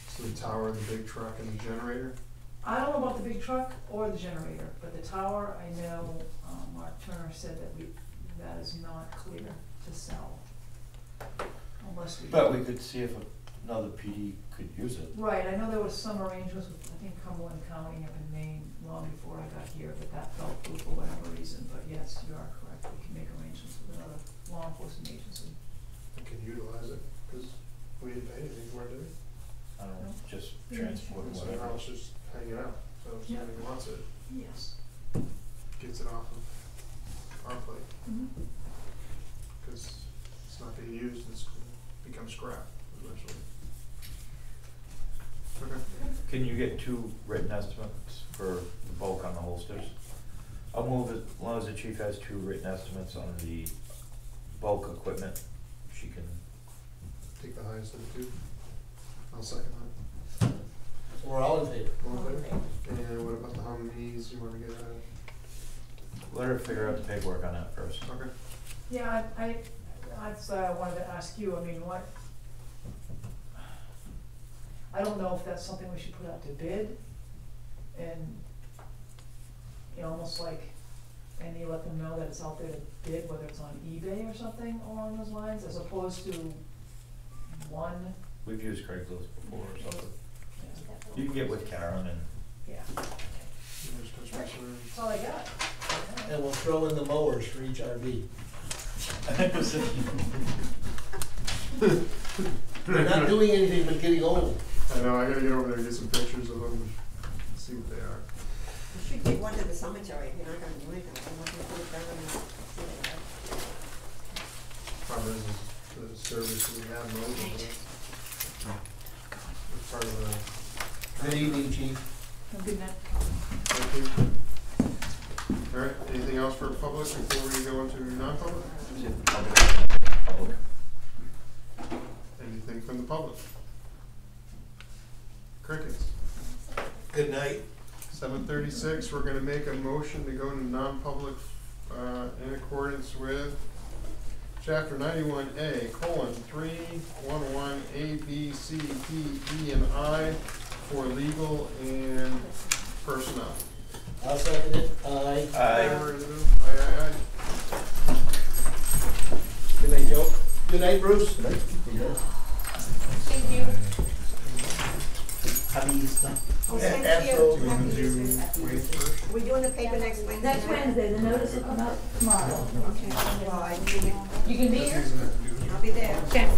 So the tower, the big truck and the generator? I don't know about the big truck or the generator, but the tower, I know, Mark Turner said that is not clear to sell. Unless we. But we could see if another PD could use it. Right, I know there was some arrangements with, I think Cumberland County up in Maine long before I got here, but that fell through for whatever reason, but yes, you are correct, we can make arrangements with another law enforcement agency. I could utilize it, because we didn't pay anything for it, did we? I don't know, No. just Yeah. transport So whatever. now it's just hanging out, so if Yeah. somebody wants it, Yes. gets it off of our plate, Mm-hmm. because it's not being used, it's gonna become scrap eventually. Okay. Can you get 2 written estimates for the bulk on the holsters? I'll move as long as the chief has 2 written estimates on the bulk equipment, she can. Take the highest of the 2. I'll second that. So we're all in favor. All in favor? And what about the Humvees, you wanna get that? Let her figure out the paperwork on that first. Okay. Yeah, that's what I wanted to ask you, I mean, I don't know if that's something we should put out to bid, and, almost like, and you let them know that it's out there to bid, whether it's on eBay or something along those lines, as opposed to one. We've used Craigslist before or something. Yeah. You can get with Karen and Yeah, There's touch base or- that's all I got. And we'll throw in the mowers for each RV. They're not doing anything but getting old. I know, I gotta get over there and get some pictures of them, and see what they are. You should take one to the cemetery, if you're not gonna do anything, I'm not gonna put it down and see what they have. Problem is the service we have mowed. It's part of the. Good evening, chief. Good night. Thank you. All right, anything else for public before we go into non-public? Anything from the public? Crickets. Good night. 7:36, we're gonna make a motion to go into non-public, in accordance with Chapter 91A, colon, 311, A, B, C, D, E, and I for legal and personnel. I'll second it. Aye. Aye. Good night, Joe. Good night, Bruce. Thank you. Happy Easter. Oh, thank you. Absolutely. Happy Do Easter. wait first. We doing the paper next Wednesday? Next Wednesday, the notice will come out tomorrow. Okay, well, I can be, You can be This here? doesn't have to do with I'll be there. Okay.